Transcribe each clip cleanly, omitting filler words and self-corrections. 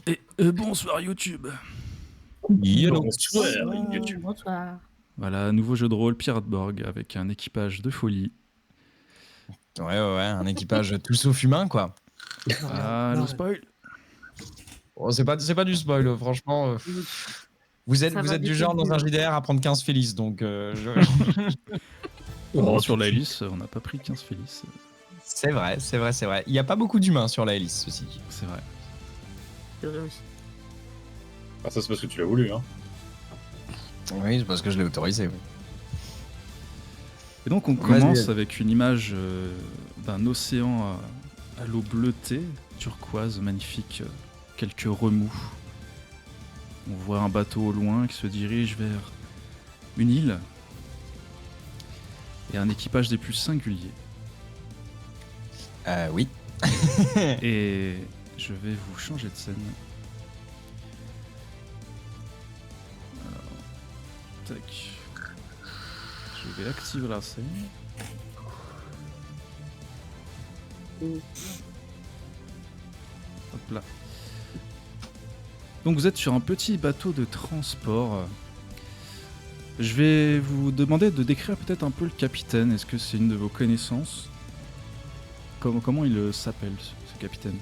Et bonsoir YouTube. Bonsoir, YouTube. bonsoir. Voilà, nouveau jeu de rôle Pirate Borg avec un équipage de folie. Ouais, un équipage tout sauf humain, quoi. Ah, le spoil. Oh, c'est pas du spoil, franchement. Vous êtes du genre dans un JDR à prendre 15 Félix, donc... Non, sur la hélice, on n'a pas pris 15 Félix. C'est vrai. Il n'y a pas beaucoup d'humains sur la hélice, ceci. C'est vrai. C'est vrai aussi. Ah, ça c'est parce que tu l'as voulu, hein. Oui, c'est parce que je l'ai autorisé, oui. Et donc on commence avec une image d'un océan à l'eau bleutée, turquoise, magnifique, quelques remous. On voit un bateau au loin qui se dirige vers une île et un équipage des plus singuliers. Oui. Et je vais vous changer de scène. Alors, tac. Je vais activer la scène. Hop là. Donc vous êtes sur un petit bateau de transport. Je vais vous demander de décrire peut-être un peu le capitaine. Est-ce que c'est une de vos connaissances ? Comment il s'appelle, ce capitaine ?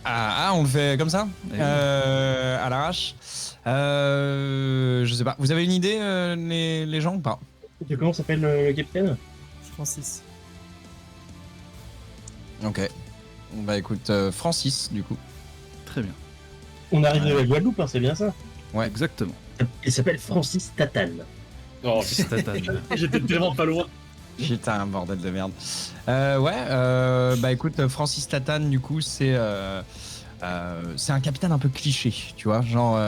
On le fait comme ça, Eh oui. à l'arrache. Je sais pas. Vous avez une idée, les gens, ou pas? Comment s'appelle le capitaine? Francis. Ok. Bah écoute, Francis, du coup. Très bien. On arrive de la Guadeloupe, hein, c'est bien ça? Ouais. Exactement. Il s'appelle Francis Tatane. Oh, Tatane. j'étais tellement pas loin. Putain, bordel de merde. Bah écoute, Francis Tatane, du coup, c'est un capitaine un peu cliché, tu vois, genre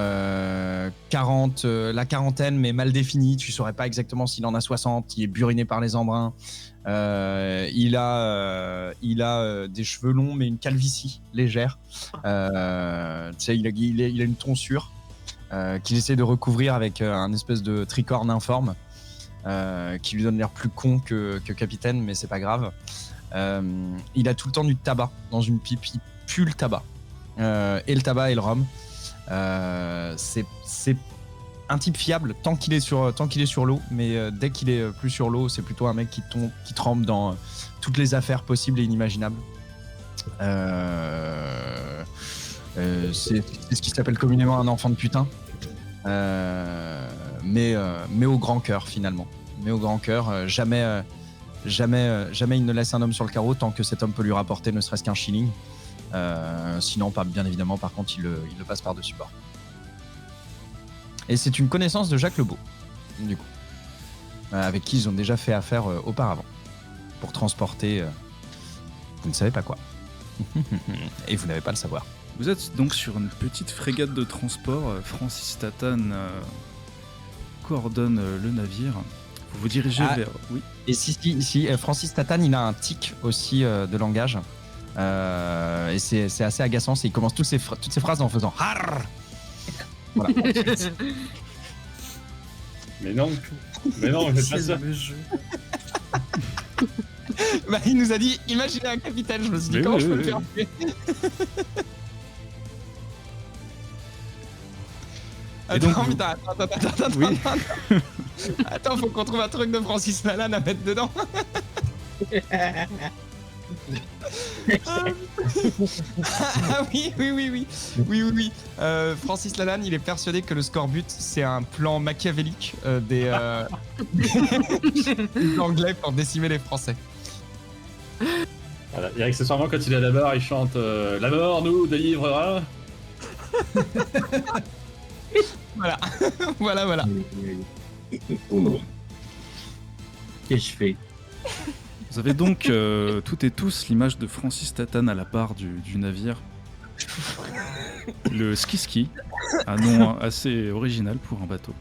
40, la quarantaine, mais mal définie. Tu saurais pas exactement s'il en a 60. Il est buriné par les embruns. Il a des cheveux longs, mais une calvitie légère. Tu sais, il a une tonsure qu'il essaie de recouvrir avec un espèce de tricorne informe. Qui lui donne l'air plus con que capitaine, mais c'est pas grave. Il a tout le temps du tabac dans une pipe, il pue le tabac. Et le tabac et le rhum. C'est un type fiable tant qu'il est sur l'eau, mais dès qu'il est plus sur l'eau, c'est plutôt un mec qui trempe dans toutes les affaires possibles et inimaginables. C'est ce qui s'appelle communément un enfant de putain. Mais au grand cœur, finalement. Mais au grand cœur, jamais il ne laisse un homme sur le carreau tant que cet homme peut lui rapporter ne serait-ce qu'un shilling. Sinon, pas bien évidemment, par contre, il le passe par-dessus bord. Et c'est une connaissance de Jacques Lebeau, du coup, avec qui ils ont déjà fait affaire auparavant, pour transporter vous ne savez pas quoi. Et vous n'avez pas le savoir. Vous êtes donc sur une petite frégate de transport. Francis Tatane coordonne le navire. Vous vous dirigez vers... Oui. Et si Francis Tatane, il a un tic aussi de langage. Et c'est assez agaçant. Il commence toutes ses phrases en faisant Harr. Voilà. Mais non, je fais pas ça. le jeu. Bah, il nous a dit imaginez un capitaine. Je me suis dit Mais comment oui, je peux oui, le faire oui. Attends, donc, putain, attends. Oui. Attends, faut qu'on trouve un truc de Francis Lalanne à mettre dedans. Ah oui. Francis Lalanne, il est persuadé que le scorbut, c'est un plan machiavélique des Anglais pour décimer les Français. Voilà. Et accessoirement, quand il est à la barre, il chante La mort nous délivrera. Voilà. Qu'est-ce que je fais? Vous avez donc toutes et tous l'image de Francis Tatane à la barre du navire. Le ski, un nom assez original pour un bateau.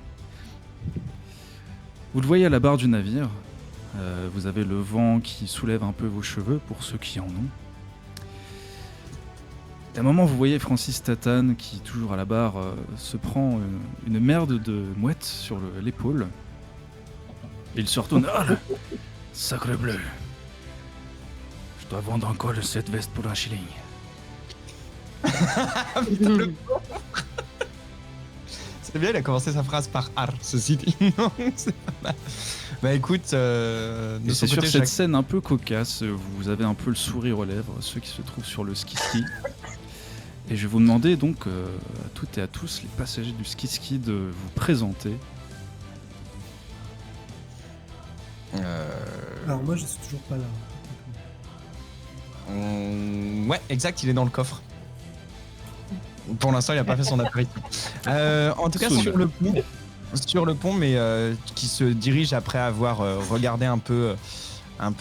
Vous le voyez à la barre du navire. Vous avez le vent qui soulève un peu vos cheveux, pour ceux qui en ont. Et à un moment, vous voyez Francis Tatane qui, toujours à la barre, se prend une merde de mouette sur l'épaule. Et il se retourne. Ah, sacre bleu. Je dois vendre encore cette veste pour un shilling. Putain, le pauvre. C'est bien, il a commencé sa phrase par ar, ceci dit. Non, c'est pas mal. Bah écoute, de Et son c'est sur côté, cette Jacques- scène un peu cocasse, vous avez un peu le sourire aux lèvres, ceux qui se trouvent sur le ski-ski. Et je vais vous demander donc à toutes et à tous, les passagers du ski-ski, de vous présenter. Alors moi je suis toujours pas là. Ouais, exact, il est dans le coffre. Pour l'instant, il a pas fait son apparition. En tout cas, Souvenir. sur le pont, mais qui se dirige après avoir regardé un peu à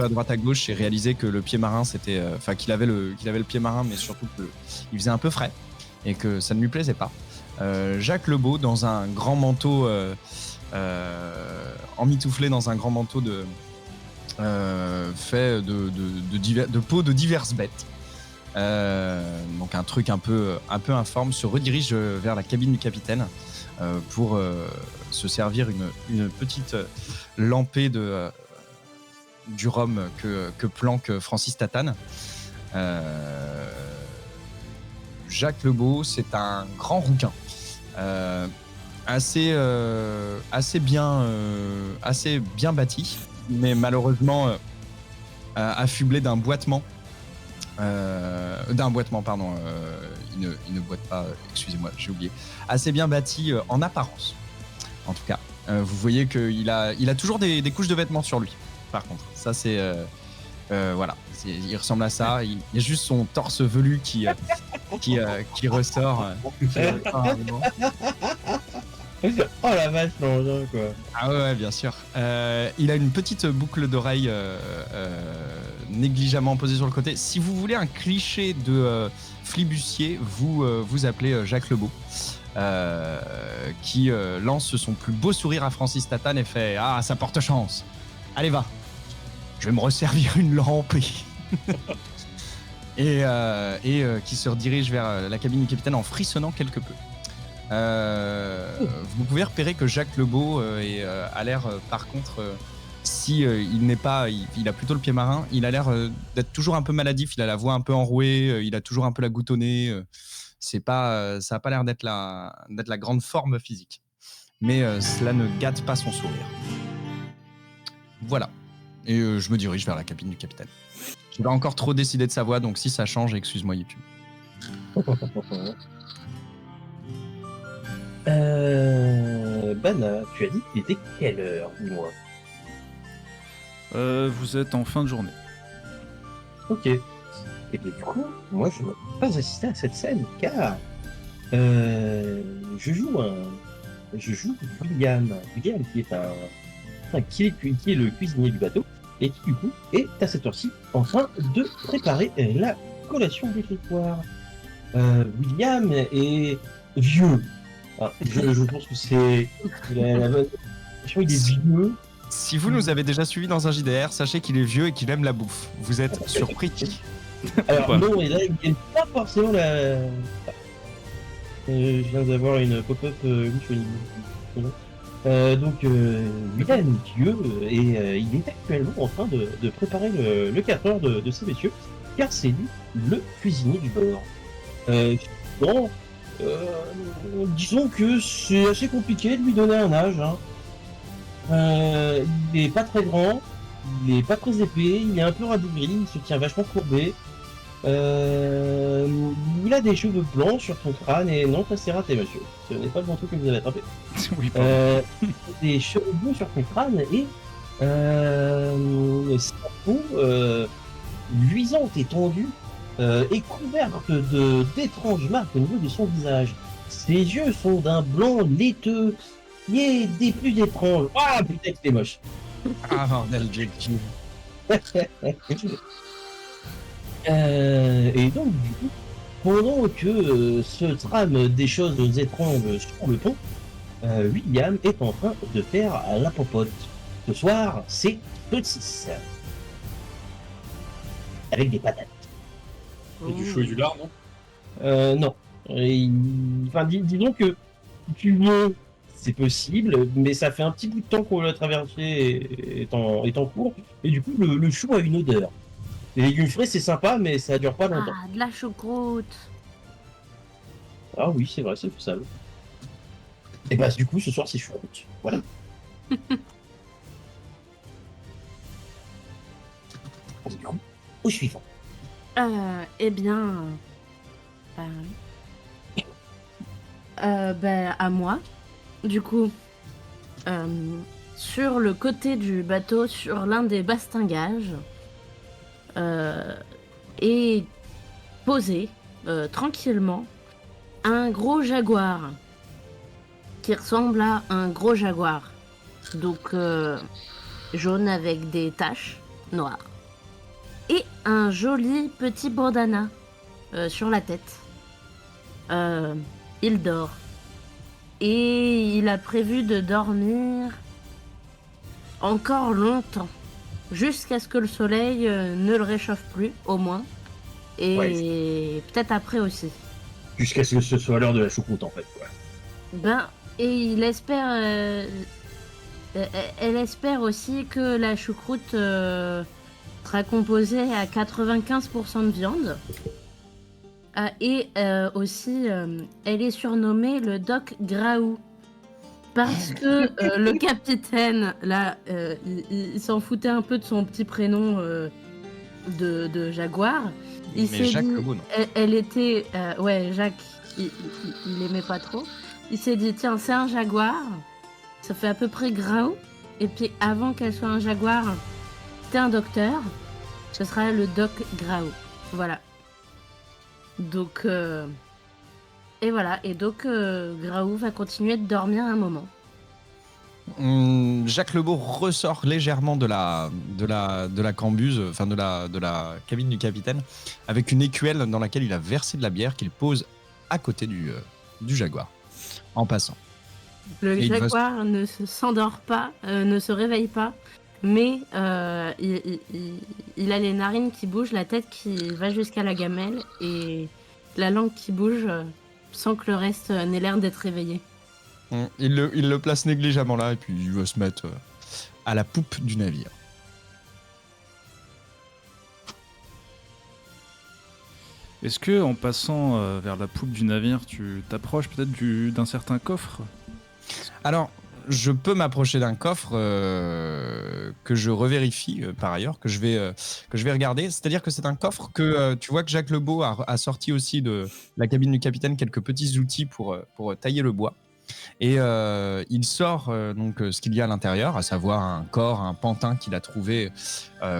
droite à gauche et réalisé que le pied marin, c'était, enfin qu'il avait le pied marin, mais surtout qu'il faisait un peu frais et que ça ne lui plaisait pas. Jacques Lebeau, dans un grand manteau, emmitouflé dans un grand manteau fait de peau de diverses bêtes. Donc un truc un peu informe, se redirige vers la cabine du capitaine pour se servir une petite lampée du rhum que planque Francis Tatane. Jacques Lebeau, c'est un grand rouquin, assez bien bâti, mais malheureusement affublé d'un boitement. Il ne boite pas, excusez-moi, j'ai oublié. Assez bien bâti en apparence, en tout cas. Vous voyez qu'il a toujours des couches de vêtements sur lui, par contre. Ça, c'est. Voilà, il ressemble à ça. Il y a juste son torse velu qui ressort. Oh la vache, non, quoi. Ah ouais, bien sûr. Il a une petite boucle d'oreille négligemment posée sur le côté. Si vous voulez un cliché de flibustier, vous appelez Jacques Lebeau, qui lance son plus beau sourire à Francis Tatane et fait « Ah, ça porte chance. Allez, va. Je vais me resservir une lampe. » et qui se redirige vers la cabine du capitaine en frissonnant quelque peu. Vous pouvez repérer que Jacques Lebeau a l'air, par contre, il n'est pas, il a plutôt le pied marin, il a l'air d'être toujours un peu maladif, il a la voix un peu enrouée, il a toujours un peu la goutte au nez. Ça a pas l'air d'être la grande forme physique, mais cela ne gâte pas son sourire. Voilà. Et je me dirige vers la cabine du capitaine. Je n'ai pas encore trop décidé de sa voix, donc si ça change, excuse-moi YouTube. Bana, tu as dit qu'il était quelle heure, dis-moi? Vous êtes en fin de journée. Ok. Et bien, du coup, moi je ne peux pas assister à cette scène car je joue William. William qui est le cuisinier du bateau et qui du coup est à cette heure-ci en train de préparer la collation des soirs. William est vieux. Ah, je pense que c'est la bonne question, il est vieux. Si vous nous avez déjà suivis dans un JDR, sachez qu'il est vieux et qu'il aime la bouffe. Vous êtes surpris. Alors Ouais. non, et là il n'aime pas forcément la... je viens d'avoir une pop-up donc William est vieux et il est actuellement en train de préparer le 4 heures de ces messieurs, car c'est lui le cuisinier du bord. Bon, disons que c'est assez compliqué de lui donner un âge. Hein. Il est pas très grand, il est pas très épais, il est un peu rabougri, il se tient vachement courbé. Il a des cheveux blancs sur son crâne et non, ça c'est raté, monsieur. Ce n'est pas le bon truc que vous avez attrapé. Oui, pardon. Des cheveux bleus sur son crâne et sa peau luisante et tendue est couverte d'étranges marques au niveau de son visage. Ses yeux sont d'un blanc laiteux qui est des plus étranges. Ah putain, c'est moche. Ah bordel, Jake. Et donc du coup, pendant que se trame des choses étranges sur le pont, William est en train de faire la popote. Ce soir, c'est saucisses. Avec des patates. Et du chou et du lard, non? Non. Enfin, disons que si tu veux, c'est possible, mais ça fait un petit bout de temps qu'on l'a traversé est en cours, et du coup, le chou a une odeur. Les légumes frais, c'est sympa, mais ça dure pas longtemps. Ah, de la choucroute. Ah oui, c'est vrai, c'est faisable. Et bah, du coup, ce soir, c'est choucroute. Voilà. Du coup, au suivant. Eh bien... à moi. Du coup, sur le côté du bateau, sur l'un des bastingages, est posé tranquillement un gros jaguar qui ressemble à un gros jaguar. Donc jaune avec des taches noires. Et un joli petit bandana sur la tête. Il dort. Et il a prévu de dormir encore longtemps. Jusqu'à ce que le soleil ne le réchauffe plus, au moins. Et peut-être après aussi. Jusqu'à ce que ce soit l'heure de la choucroute, en fait. Ouais. Et il espère... elle espère aussi que la choucroute sera composée à 95% de viande. Et aussi, elle est surnommée le Doc Graou. Parce que le capitaine, là, il s'en foutait un peu de son petit prénom de Jaguar. Il s'est Jacques dit, Lebeau, non. elle était... ouais, Jacques, il aimait pas trop. Il s'est dit, tiens, c'est un Jaguar. Ça fait à peu près Graou. Et puis, avant qu'elle soit un Jaguar, c'était un docteur. Ce sera le Doc Graou. Voilà. Donc, et voilà, et donc Graou va continuer de dormir un moment. Jacques Lebeau ressort légèrement de la cambuse, enfin de la cabine du capitaine, avec une écuelle dans laquelle il a versé de la bière qu'il pose à côté du jaguar, en passant. Le jaguar ne s'endort pas, ne se réveille pas, mais il a les narines qui bougent, la tête qui va jusqu'à la gamelle et la langue qui bouge sans que le reste n'ait l'air d'être réveillé. Il le place négligemment là et puis il va se mettre à la poupe du navire. Est-ce que en passant vers la poupe du navire, tu t'approches peut-être d'un certain coffre ? Alors, je peux m'approcher d'un coffre que je revérifie par ailleurs, que je vais regarder. C'est-à-dire que c'est un coffre que tu vois que Jacques Lebeau a sorti aussi de la cabine du capitaine quelques petits outils pour tailler le bois. Et il sort donc ce qu'il y a à l'intérieur, à savoir un corps, un pantin qu'il a trouvé,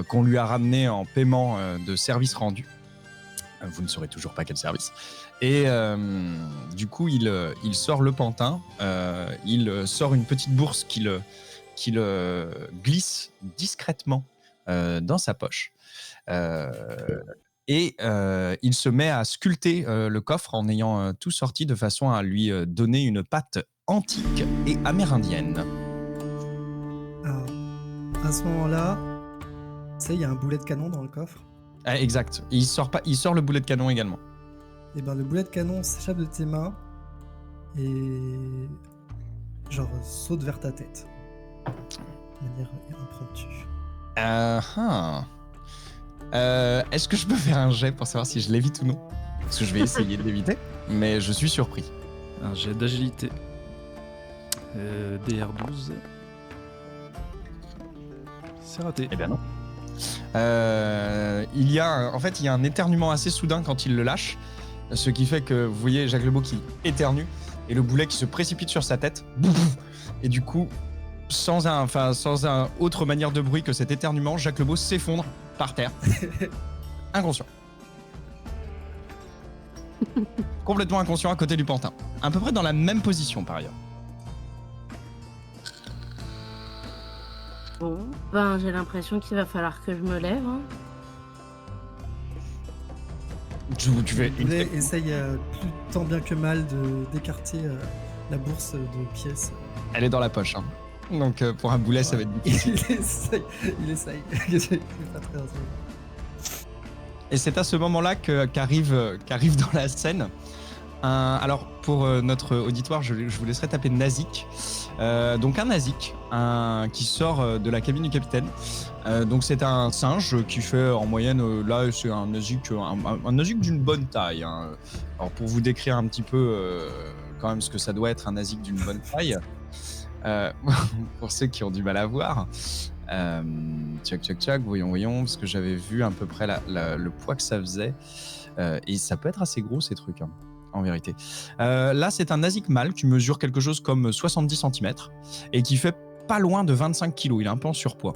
qu'on lui a ramené en paiement de services rendus. Vous ne saurez toujours pas quel service. Et du coup, il sort le pantin, il sort une petite bourse qu'il glisse discrètement dans sa poche. Et il se met à sculpter le coffre en ayant tout sorti de façon à lui donner une patte antique et amérindienne. Alors, à ce moment-là, tu sais, il y a un boulet de canon dans le coffre. Ah, exact. Et il sort le boulet de canon également. Et ben le boulet de canon s'échappe de tes mains et genre saute vers ta tête. De manière impromptue. Est-ce que je peux faire un jet pour savoir si je l'évite ou non? Parce que je vais essayer de l'éviter, mais je suis surpris. Un jet d'agilité. DR12. C'est raté. Eh bien non. Il y a un éternuement assez soudain quand il le lâche, ce qui fait que vous voyez Jacques Lebeau qui éternue et le boulet qui se précipite sur sa tête. Et du coup, sans un autre manière de bruit que cet éternuement, Jacques Lebeau s'effondre par terre, inconscient. Complètement inconscient à côté du pantin. À peu près dans la même position par ailleurs. Bon, ben j'ai l'impression qu'il va falloir que je me lève. Hein. Tu fais une... Essaye plus tant bien que mal d'écarter la bourse de pièces. Elle est dans la poche. Hein. Donc pour un boulet, ça va être difficile. Il essaye. C'est pas très intéressant. Et c'est à ce moment-là qu'arrive dans la scène Alors, pour notre auditoire, je vous laisserai taper Nazik. Donc, un Nazik qui sort de la cabine du capitaine. Donc, c'est un singe qui fait en moyenne, là, c'est un Nazik d'une bonne taille. Hein. Alors, pour vous décrire un petit peu quand même ce que ça doit être un Nazik d'une bonne taille, pour ceux qui ont du mal à voir, tchac, voyons, parce que j'avais vu à peu près le poids que ça faisait. Et ça peut être assez gros, ces trucs. Hein. En vérité. Là, c'est un Nazik mâle qui mesure quelque chose comme 70 cm et qui fait pas loin de 25 kg. Il est un peu en surpoids.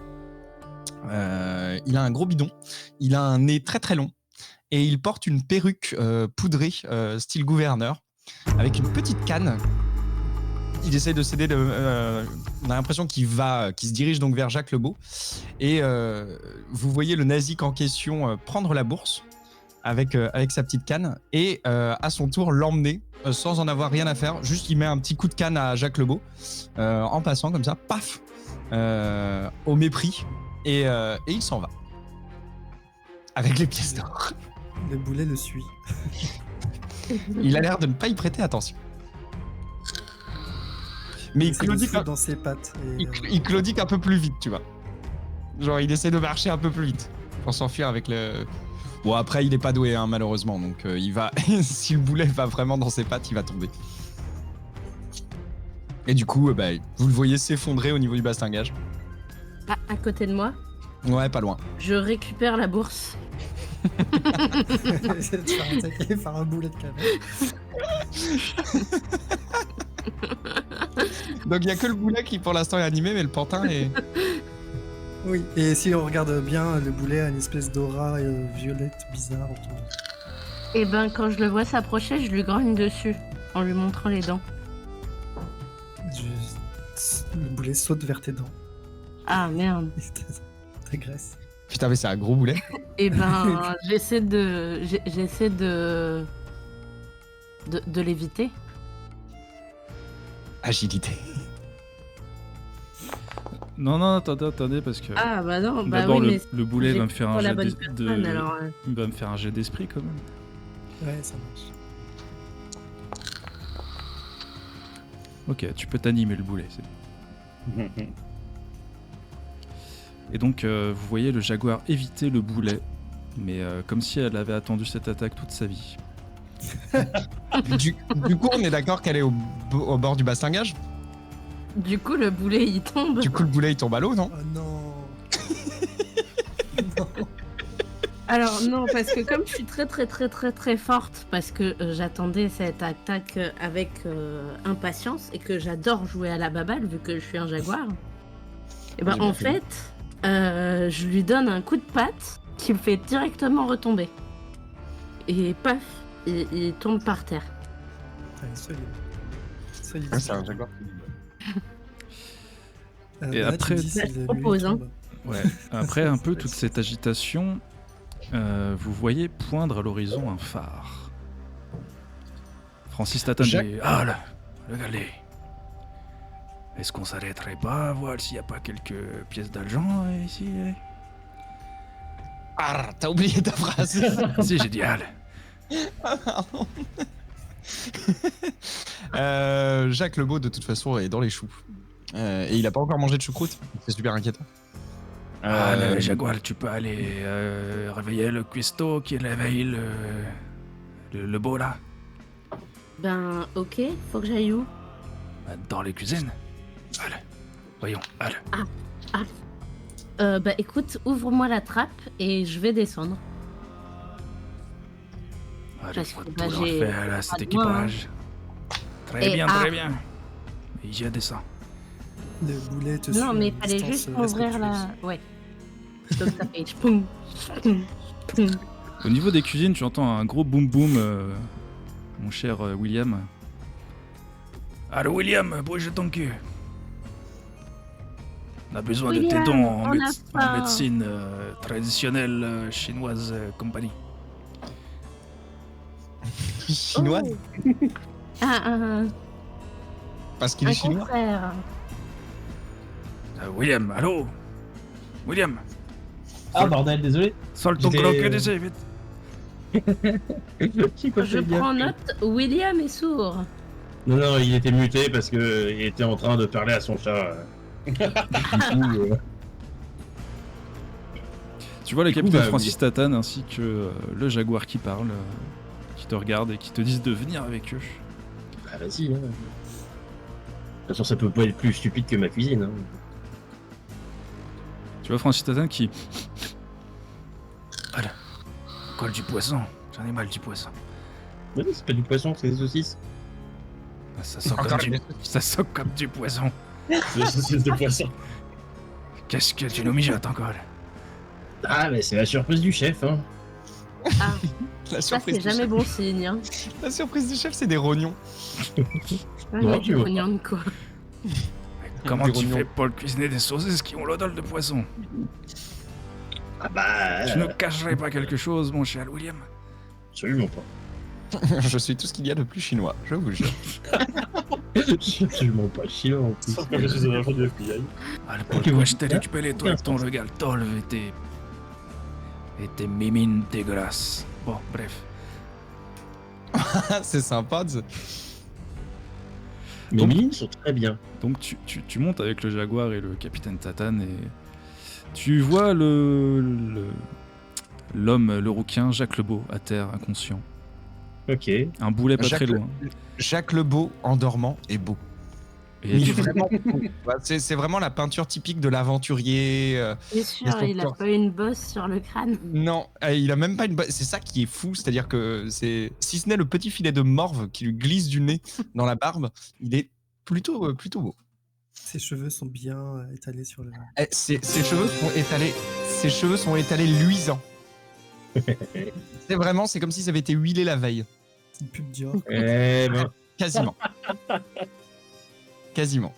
Il a un gros bidon, il a un nez très très long et il porte une perruque poudrée style gouverneur avec une petite canne. Il essaie de céder. On a l'impression qu'il se dirige donc vers Jacques Lebeau et vous voyez le Nazik en question prendre la bourse. Avec sa petite canne et à son tour l'emmener sans en avoir rien à faire. Juste il met un petit coup de canne à Jacques Lebeau en passant comme ça, paf, au mépris et il s'en va avec les pièces d'or. Le boulet le suit. Il a l'air de ne pas y prêter attention. Mais il claudique dans ses pattes. Et, il claudique un peu plus vite, tu vois. Genre il essaie de marcher un peu plus vite pour s'enfuir avec le... Bon, après, il est pas doué, hein, malheureusement. Donc, il va. Si le boulet va vraiment dans ses pattes, il va tomber. Et du coup, vous le voyez s'effondrer au niveau du bastingage. Ah, à côté de moi. Ouais, pas loin. Je récupère la bourse. essaie de se faire attaquer par un boulet de canne. Donc, il y a que le boulet qui, pour l'instant, est animé, mais le pantin est. Oui, et si on regarde bien, le boulet a une espèce d'aura violette bizarre autour. Et ben, quand je le vois s'approcher, je lui grogne dessus en lui montrant les dents. Le boulet saute vers tes dents. Ah merde. T'agresses. Putain, mais c'est un gros boulet. Et ben, j'essaie de l'éviter. Agilité. Non, attendez, parce que Ah bah non, bah d'abord oui, mais le boulet j'ai va me faire un pas la jet bonne personne, alors, il va me faire un jet d'esprit quand même. Ouais, ça marche. Ok, tu peux t'animer le boulet. Et donc, vous voyez le jaguar éviter le boulet, mais comme si elle avait attendu cette attaque toute sa vie. Du coup, on est d'accord qu'elle est au bord du bastingage. Du coup, le boulet, il tombe. Du coup, le boulet, il tombe à l'eau, non? Oh non. Non. Alors non, parce que comme je suis très forte, parce que j'attendais cette attaque avec impatience et que j'adore jouer à la baballe vu que je suis un jaguar, et ben en fait, je lui donne un coup de patte qui me fait directement retomber. Et paf, il tombe par terre. Allez, solide. Ouais, c'est un jaguar. Et après- Je propose, hein. Ouais. Après un peu toute cette agitation, vous voyez poindre à l'horizon un phare. Francis t'attend. Ah là, regardez. Est-ce qu'on s'arrêterait pas à voir s'il n'y a pas quelques pièces d'argent ici? Ah, t'as oublié ta phrase. Si, j'ai dit allez. Jacques Lebeau, de toute façon, est dans les choux. Et il a pas encore mangé de choucroute. C'est super inquiétant. Le jaguar, tu peux aller réveiller le cuistot qui réveille le beau là. Ben ok, faut que j'aille où? Dans les cuisines. Allez, voyons, allez. Bah écoute, ouvre-moi la trappe et je vais descendre. Allez, Parce faut que, tout bah, leur j'ai faire à cet pas de moi, équipage. Très Et bien, ah. très bien. Et j'y descends. Le boulet te suit Non à mais une fallait distance juste m'ouvrir la... respectueuse. Ouais. Donc ça fait... Poum, poum, poum. Au niveau des cuisines, tu entends un gros boum boum, mon cher William. Allô William, bouge ton cul. On a besoin de tes William, dons on en, a faim. médecine traditionnelle chinoise compagnie. Chinois. Un Parce qu'il est chinois. confrère. William, allô William, Ah bordel, désolé. sors ton J'étais- croquet d'essai, vite. Qui peut Je faire bien. prends note, William est sourd. Non, il était muté parce que il était en train de parler à son chat. Du coup, Tu vois le Du coup, capitaine bah, Francis Tatane ainsi que le jaguar qui parle, qui te regarde et qui te disent de venir avec eux. bah vas-y. Hein. De toute façon, ça peut pas être plus stupide que ma cuisine. Hein. Tu vois Francis Tatane qui... Voilà, colle du poisson, j'en ai mal du poisson. Ouais, c'est pas du poisson, c'est des saucisses. Ah, ça sent comme du poisson. C'est des saucisses de poisson. Qu'est-ce que tu nous mijotes encore? Ah, mais c'est la surprise du chef. Hein. Ah, La ça surprise c'est du jamais chef. bon signe. Hein. La surprise du chef, c'est des rognons. Ouais, Non, mais tu du vois. oignon de quoi. Comment Des tu rognons. fais pour le cuisiner des saucisses qui ont l'odeur de poisson? Ah bah. Tu ne cacherais pas quelque chose, mon cher William? Absolument pas. Je suis tout ce qu'il y a de plus chinois, je vous jure. Je suis absolument pas chinois en plus. Sauf que je suis un agent du FBI. Al Ok, por oui. je t'ai récupéré toi avec ton regard tolve et tes mimines dégueulasses. Bon, bref. C'est sympa. Mes Donc- mines sont très bien. Donc tu montes avec le jaguar et le capitaine Tatane et tu vois l'homme, le rouquin, Jacques Lebeau, à terre, inconscient. Ok. Un boulet pas très loin. Jacques Lebeau, en dormant, est beau. Et Il tu- est vraiment beau. Ouais, c'est vraiment la peinture typique de l'aventurier. C'est sûr, Gaston il a Porte. pas une bosse sur le crâne. Non, il a même pas une. C'est ça qui est fou, c'est-à-dire que c'est si ce n'est le petit filet de morve qui lui glisse du nez dans la barbe, il est plutôt beau. Ses cheveux sont bien étalés sur le. Ses cheveux sont étalés luisants. C'est comme si ça avait été huilé la veille, C'est une pub Dior. Eh ben. quasiment. Quasiment.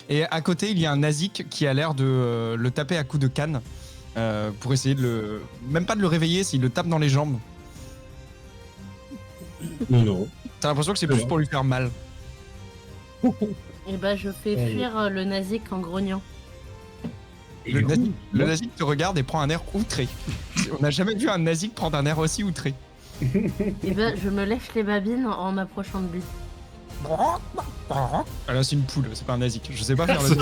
Et à côté, il y a un nazik qui a l'air de le taper à coups de canne pour essayer de le. Même pas de le réveiller, s'il le tape dans les jambes. Non. T'as l'impression que c'est plus pour lui faire mal. Et bah je fais Ouais. fuir le nazik en grognant. Et Le du coup, nazik te regarde et prend un air outré. On n'a jamais vu un nazik prendre un air aussi outré. Et bah je me lèche les babines en m'approchant de lui. Ah là, c'est une poule, c'est pas un nazik. Je sais pas faire le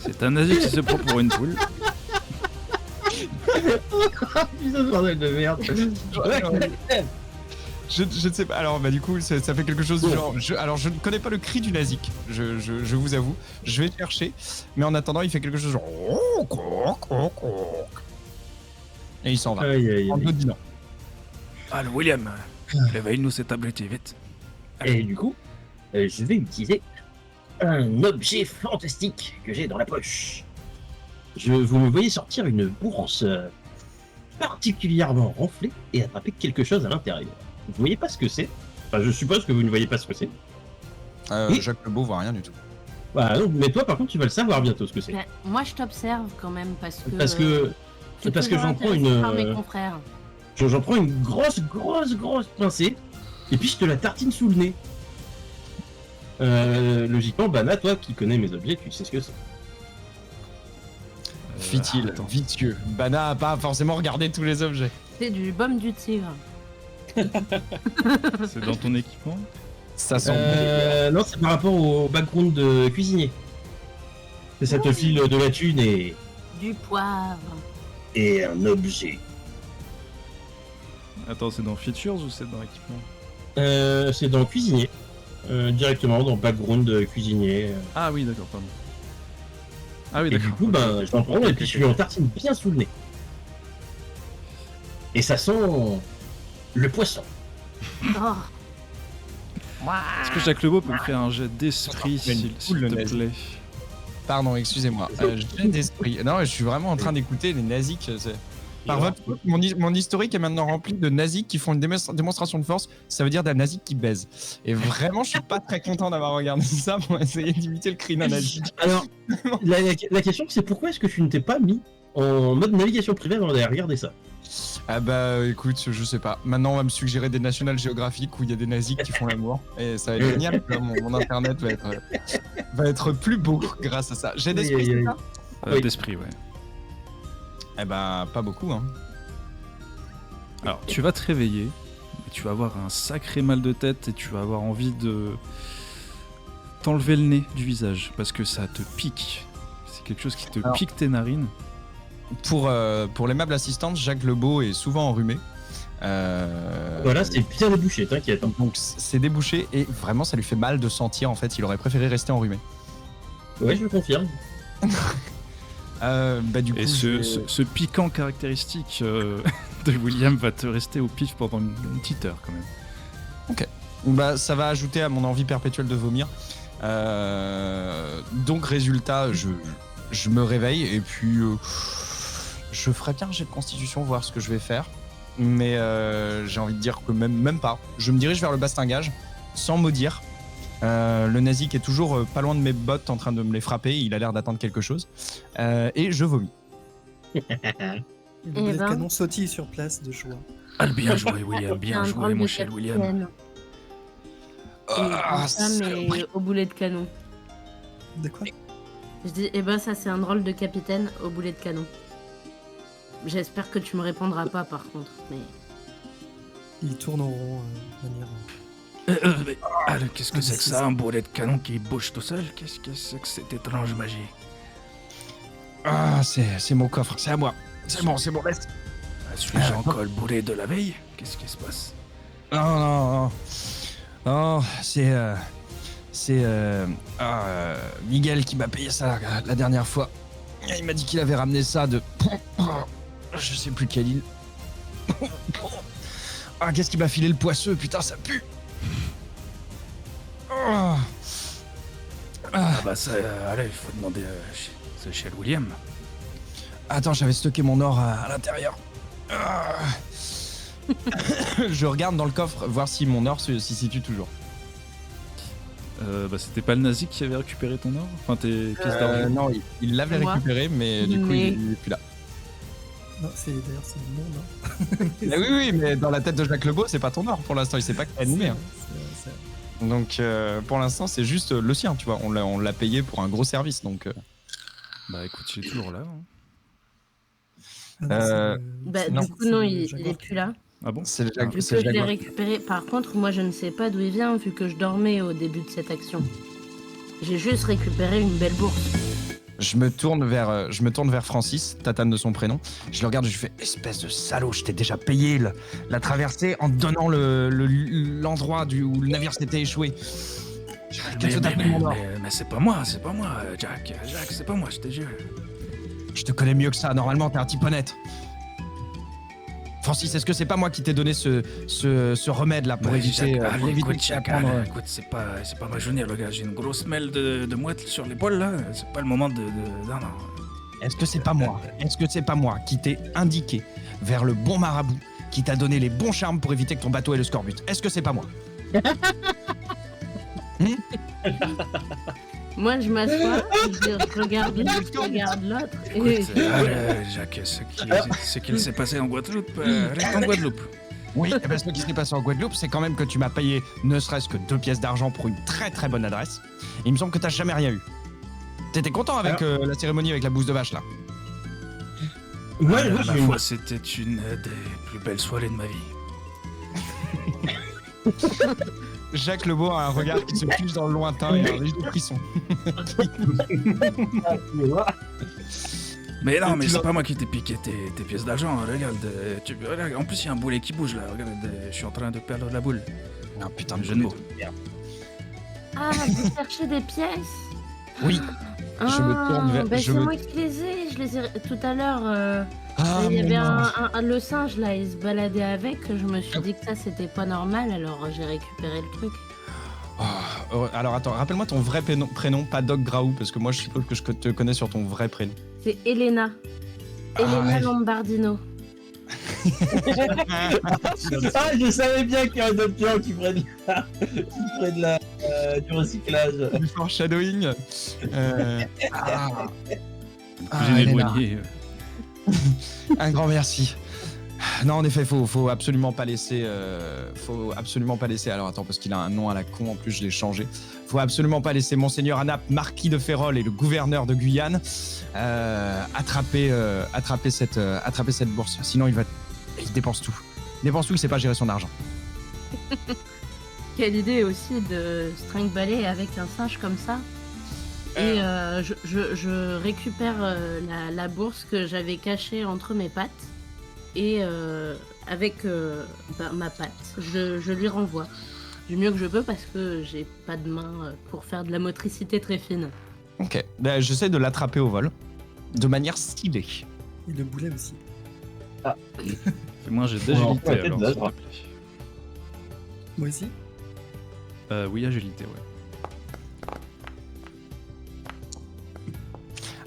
C'est un nazi qui se prend pour une poule. putain de bordel de merde. Je ne sais pas. Alors, bah, du coup, ça fait quelque chose du genre. Alors, je ne connais pas le cri du nazik, je vous avoue. Je vais chercher. Mais en attendant, il fait quelque chose genre. Et il s'en va. Aïe, aïe, En aïe. dominant. Allez, William, réveille-nous cette tablette vite. Et du coup, je vais utiliser un objet fantastique que j'ai dans la poche. Vous me voyez sortir une bourse particulièrement renflée et attraper quelque chose à l'intérieur. Vous voyez pas ce que c'est? Enfin, je suppose que vous ne voyez pas ce que c'est. Oui. Jacques Lebeau voit rien du tout. Bah non, mais toi par contre tu vas le savoir bientôt ce que c'est. Mais moi je t'observe quand même parce que. Parce que je suis parce que toujours j'en prends intéressée par mes une confrères. j'en prends une grosse pincée et puis je te la tartine sous le nez. Logiquement, Bana, toi qui connais mes objets, tu sais ce que c'est. Fit-il, attends. vicieux. Bana a pas forcément regardé tous les objets. C'est du baume du tigre. C'est dans ton équipement? Ça sent Non, c'est par rapport au background de cuisinier. Ça te file de la thune Du poivre. et un objet. Attends, c'est dans Features ou c'est dans équipement? C'est dans cuisinier. Directement dans background de cuisinier. Ah oui, d'accord, pardon. Ah oui, Et du d'accord. coup, ben, je l'en prends et puis je lui en tartine bien sous le nez. Et ça sent le poisson. Oh. Est-ce que Jacques Lebeau peut me faire un jet d'esprit, Il y a une s'il poule, le te nazi. plaît? Pardon, excusez-moi. J'ai d'esprit. Non, je suis vraiment en train d'écouter les naziks. Par votre faute, mon historique est maintenant rempli de naziks qui font une démonstration de force. Ça veut dire d'un nazik qui baise. Et vraiment, je suis pas très content d'avoir regardé ça pour essayer d'imiter le cri d'un nazik. Alors, la question c'est pourquoi est-ce que tu ne t'es pas mis en mode navigation privée avant d'aller regarder ça? Ah bah écoute, je sais pas. Maintenant, on va me suggérer des National Geographic où il y a des naziks qui font l'amour. Et ça va être génial. Mon internet va être plus beau grâce à ça. J'ai d'esprit, Aïe, aïe, c'est aïe. ça Oui. D'esprit, ouais. Eh ben, pas beaucoup, hein. Alors, tu vas te réveiller, et tu vas avoir un sacré mal de tête et tu vas avoir envie de t'enlever le nez du visage parce que ça te pique. C'est quelque chose qui te Alors. pique tes narines. Pour l'aimable assistante, Jacques Lebeau est souvent enrhumé. Voilà, c'est bien débouché, t'inquiète. Hein. Donc c'est débouché et vraiment ça lui fait mal de sentir en fait. Il aurait préféré rester enrhumé. Ouais, je le confirme. Du coup, Et ce piquant caractéristique de William va te rester au pif pendant une petite heure quand même. bah, ça va ajouter à mon envie perpétuelle de vomir. Donc résultat, je me réveille et puis je ferai bien un jet de constitution, voir ce que je vais faire. Mais j'ai envie de dire que même pas. Je me dirige vers le bastingage sans maudire. Le nazi qui est toujours pas loin de mes bottes en train de me les frapper, il a l'air d'attendre quelque chose. Et je vomis. Le boulet de ben. canon sautille sur place de joie. Ah, bien joué William, C'est bien un joué drôle mon de cher William. capitaine. Ah, Ça, mais saloperie. au boulet de canon. De quoi? Je dis, eh ben ça c'est un drôle de capitaine au boulet de canon. J'espère que tu me répondras pas par contre, mais... Il tourne en rond de manière. Qu'est-ce que c'est que ça, un boulet de canon qui bouge tout seul? Qu'est-ce que c'est que cette étrange magie? Ah, c'est mon coffre, c'est à moi. C'est bon, laisse. Suis-je encore le boulet de la veille? Qu'est-ce qui se passe? Non. Non, c'est Miguel qui m'a payé ça la dernière fois. Il m'a dit qu'il avait ramené ça de... Je sais plus quelle île. Ah, qu'est-ce qui m'a filé le poisseux? Putain, ça pue. Ah bah ça, allez, il faut demander c'est chez William. Attends, j'avais stocké mon or à l'intérieur. Je regarde dans le coffre, voir si mon or s'y situe toujours. Bah c'était pas le nazi qui avait récupéré ton or? Enfin tes pièces d'argent? Non, il l'avait Moi. récupéré, mais du coup, Mais- il est plus là. Non, d'ailleurs, c'est le monde. Hein. Oui, mais dans la tête de Jacques Lebeau, c'est pas ton or pour l'instant, il sait pas que t'es animé. Hein. Donc pour l'instant, c'est juste le sien, tu vois. On l'a payé pour un gros service, donc. Bah écoute, il est toujours là. Hein. Bah, Non. du coup, non, il est plus là. Ah bon? C'est Jacques, Vu que c'est je l'ai Jacques. récupéré. Par contre, moi, je ne sais pas d'où il vient, vu que je dormais au début de cette action. J'ai juste récupéré une belle bourse. Je me tourne vers Francis, Tatane de son prénom. Je le regarde, je lui fais espèce de salaud, je t'ai déjà payé la traversée en te donnant l'endroit où le navire s'était échoué. Qu'est-ce que t'as fait de mon or? Mais c'est pas moi, Jack, c'est pas moi, je te jure. Je te connais mieux que ça, normalement t'es un type honnête. Francis, est-ce que c'est pas moi qui t'ai donné ce remède là pour éviter d'apprendre... Écoute, c'est pas ma journée, le gars. J'ai une grosse mêle de mouettes sur l'épaule là. C'est pas le moment de... Non. Est-ce que c'est pas moi qui t'ai indiqué vers le bon marabout qui t'a donné les bons charmes pour éviter que ton bateau ait le scorbut? Est-ce que c'est pas moi? Moi, je m'assois, je regarde l'un, je regarde l'autre. Et... Écoute, Jacques, ce qu'il s'est passé en Guadeloupe, reste en Guadeloupe. Oui, et ce qui s'est passé en Guadeloupe, c'est quand même que tu m'as payé ne serait-ce que 2 pièces d'argent pour une très très bonne adresse. Et il me semble que t'as jamais rien eu. T'étais content avec la cérémonie avec la bouse de vache là? Ouais, Ma j'ai foi, c'était une des plus belles soirées de ma vie. Jacques Lebeau a un regard qui se fiche dans le lointain et un léger frisson. Mais non, Et mais tu c'est l'as- pas moi qui t'ai piqué tes pièces d'argent. Regarde, regarde, en plus il y a un boulet qui bouge là. Regarde, je suis en train de perdre la boule. Ah putain de Jeu de mots. Ah, vous cherchez des pièces? Oui. Ah, Je me tourne vers- bah, je c'est me- moi qui les ai. Je les ai tout à l'heure. Ah, Il y avait mon le singe là, il se baladait avec. Je me suis dit que ça c'était pas normal, alors j'ai récupéré le truc. Alors attends, rappelle-moi ton vrai prénom, pas Doc Graou, parce que moi je suppose que je te connais sur ton vrai prénom. C'est Elena. Elena ouais. Lombardino. Ah, je savais bien qu'il y a un autre gens qui ferait du recyclage. Du foreshadowing. J'ai Elena, éloigné. un grand merci. Non, en effet, faut absolument pas laisser. Alors attends, parce qu'il a un nom à la con. En plus, je l'ai changé. Faut absolument pas laisser Monseigneur Anap, marquis de Férol et le gouverneur de Guyane, attraper cette bourse. Sinon, il dépense tout. Il dépense tout. Il sait pas gérer son argent. Quelle idée aussi de se trimballer avec un singe comme ça. Et je récupère la bourse que j'avais cachée entre mes pattes. Et avec ma patte, je lui renvoie du mieux que je peux parce que j'ai pas de main pour faire de la motricité très fine. Ok. J'essaie de l'attraper au vol, de manière stylée. Et le boulet aussi. Fais-moi j'ai d'agilité Ouais, alors, peut-être s'il te plaît. Moi aussi. Oui, agilité, ouais.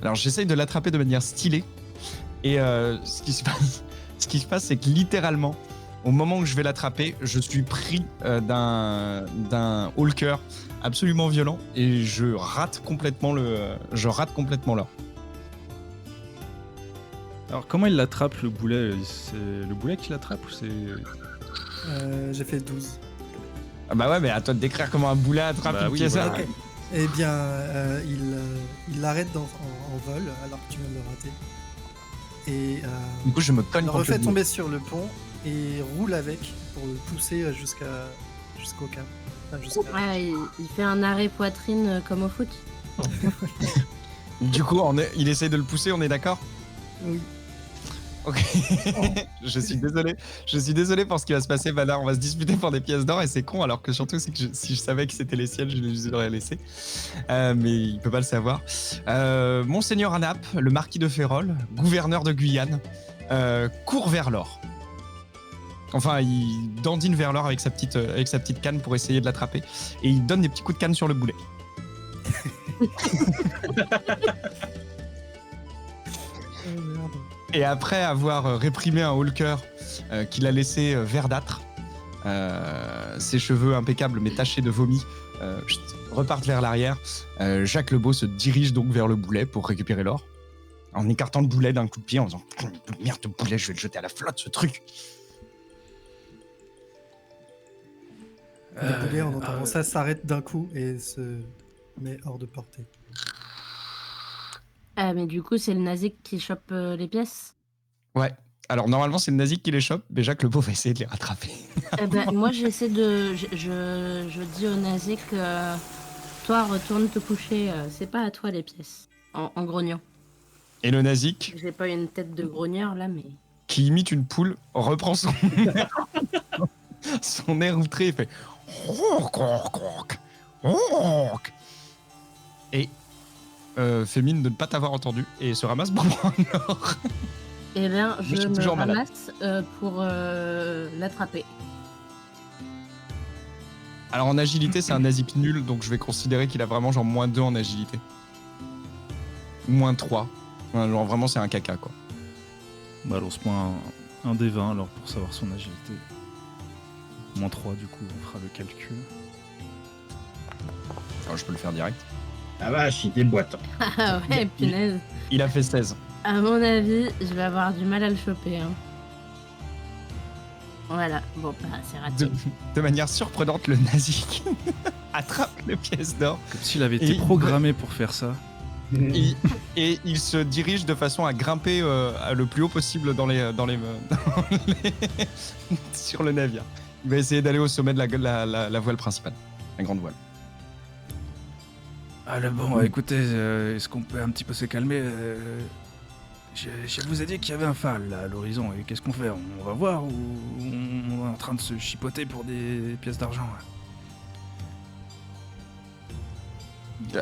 Alors j'essaye de l'attraper de manière stylée. Et ce qui se passe, c'est que littéralement, au moment où je vais l'attraper, je suis pris d'un Hulker absolument violent et je rate complètement l'or. Alors comment il l'attrape le boulet? C'est le boulet qui l'attrape ou c'est... J'ai fait 12. Ah bah ouais, mais à toi de décrire comment un boulet attrape Bah une oui, pièce. voilà. Ok. Eh bien, il l'arrête en vol alors que tu viens de le rater. Et Du coup, je me cogne le contre refait le boulet. tomber sur le pont et roule avec pour le pousser jusqu'au câble. Enfin, Ouais, il fait un arrêt poitrine comme au foot. Du coup, il essaye de le pousser, on est d'accord? Oui. Ok. Je suis désolé pour ce qui va se passer. Bah là, on va se disputer pour des pièces d'or et c'est con. Alors que surtout, c'est que si je savais que c'était les siennes, je les aurais laissées. Mais il peut pas le savoir. Monseigneur Anap, le marquis de Férol, gouverneur de Guyane, court vers l'or. Enfin, il dandine vers l'or avec sa petite canne pour essayer de l'attraper. Et il donne des petits coups de canne sur le boulet. Oh, merde. Et après avoir réprimé un Hulker qu'il a laissé verdâtre, ses cheveux impeccables mais tachés de vomi repartent vers l'arrière, Jacques Lebeau se dirige donc vers le boulet pour récupérer l'or, en écartant le boulet d'un coup de pied en disant « Merde de boulet, je vais le jeter à la flotte ce truc !» Le boulet, en entendant ça, s'arrête d'un coup et se met hors de portée. Ah, mais du coup, c'est le nazi qui chope les pièces. Ouais. Alors normalement c'est le nazi qui les chope, mais Jacques Lebeau va essayer de les rattraper. Eh ben, moi, j'essaie de. Je dis au nazi que toi, retourne te coucher. C'est pas à toi les pièces. En grognant. Et le nazik, J'ai pas une tête de grogneur là, mais. qui imite une poule, reprend son air outré et fait et fait mine de ne pas t'avoir entendu et se ramasse pour prendre l'or. Eh bien, je suis me toujours malade. ramasse pour l'attraper. Alors en agilité c'est un nazik nul, donc je vais considérer qu'il a vraiment genre moins 2 en agilité. Ou moins 3. Enfin, genre vraiment c'est un caca quoi. Bah lance-moi un des 20 alors pour savoir son agilité. Moins 3 du coup, on fera le calcul. Alors je peux le faire direct. Ah vache, il déboîte. Ah ouais, punaise. Il a fait 16. À mon avis, je vais avoir du mal à le choper. Hein. Voilà, bon, bah, c'est raté. De manière surprenante, le nazik attrape les pièces d'or. Comme s'il avait été Et- programmé pour faire ça. Et il se dirige de façon à grimper le plus haut possible sur le navire. Il va essayer d'aller au sommet de la voile principale, la grande voile. Ah là bon, écoutez, est-ce qu'on peut un petit peu se calmer je vous ai dit qu'il y avait un phare là à l'horizon, et qu'est-ce qu'on fait? On va voir ou on est en train de se chipoter pour des pièces d'argent là? De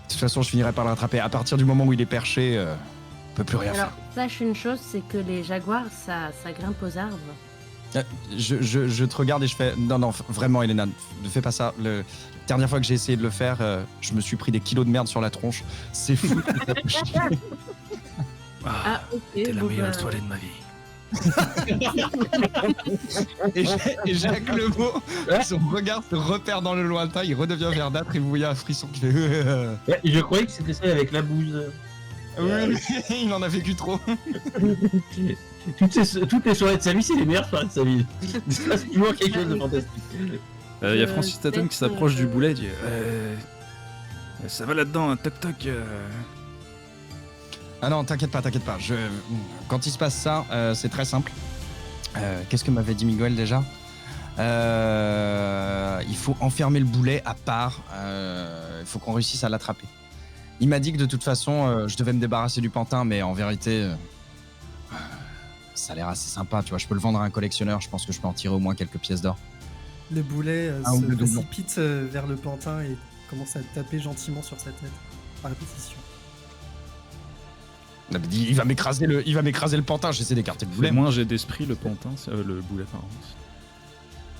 toute façon, je finirai par le rattraper. À partir du moment où il est perché, on peut plus rien Alors, sache une chose, c'est que les jaguars, ça grimpe aux arbres. faire. Je te regarde et je fais non, vraiment, Elena, ne fais pas ça. La dernière fois que j'ai essayé de le faire, je me suis pris des kilos de merde sur la tronche. C'est fou. Ah, ok. T'es la bon, meilleure bah, étoilée de ma vie. Et Jacques Lebeau, son regard se repère dans le lointain, il redevient verdâtre et vous voyez un frisson qui fait. Ouais, je croyais que c'était ça avec la bouse. Oui, il en a vécu trop. Toutes les soirées de sa vie, c'est les meilleures soirées de sa vie. C'est toujours quelque chose de fantastique. Il y a Francis Tatton qui s'approche du boulet et dit ça va là-dedans, un toc-toc. Ah non, t'inquiète pas. Quand il se passe ça, c'est très simple. Qu'est-ce que m'avait dit Miguel déjà ? Il faut enfermer le boulet à part. Il faut qu'on réussisse à l'attraper. Il m'a dit que de toute façon, je devais me débarrasser du pantin, mais en vérité, ça a l'air assez sympa. Tu vois, je peux le vendre à un collectionneur. Je pense que je peux en tirer au moins quelques pièces d'or. Le boulet ou se deux doublons. précipite vers le pantin et commence à taper gentiment sur sa tête, par répétition. Il m'a dit, il va m'écraser le pantin. J'essaie d'écarter le boulet. Moins j'ai d'esprit le pantin, le boulet pardon.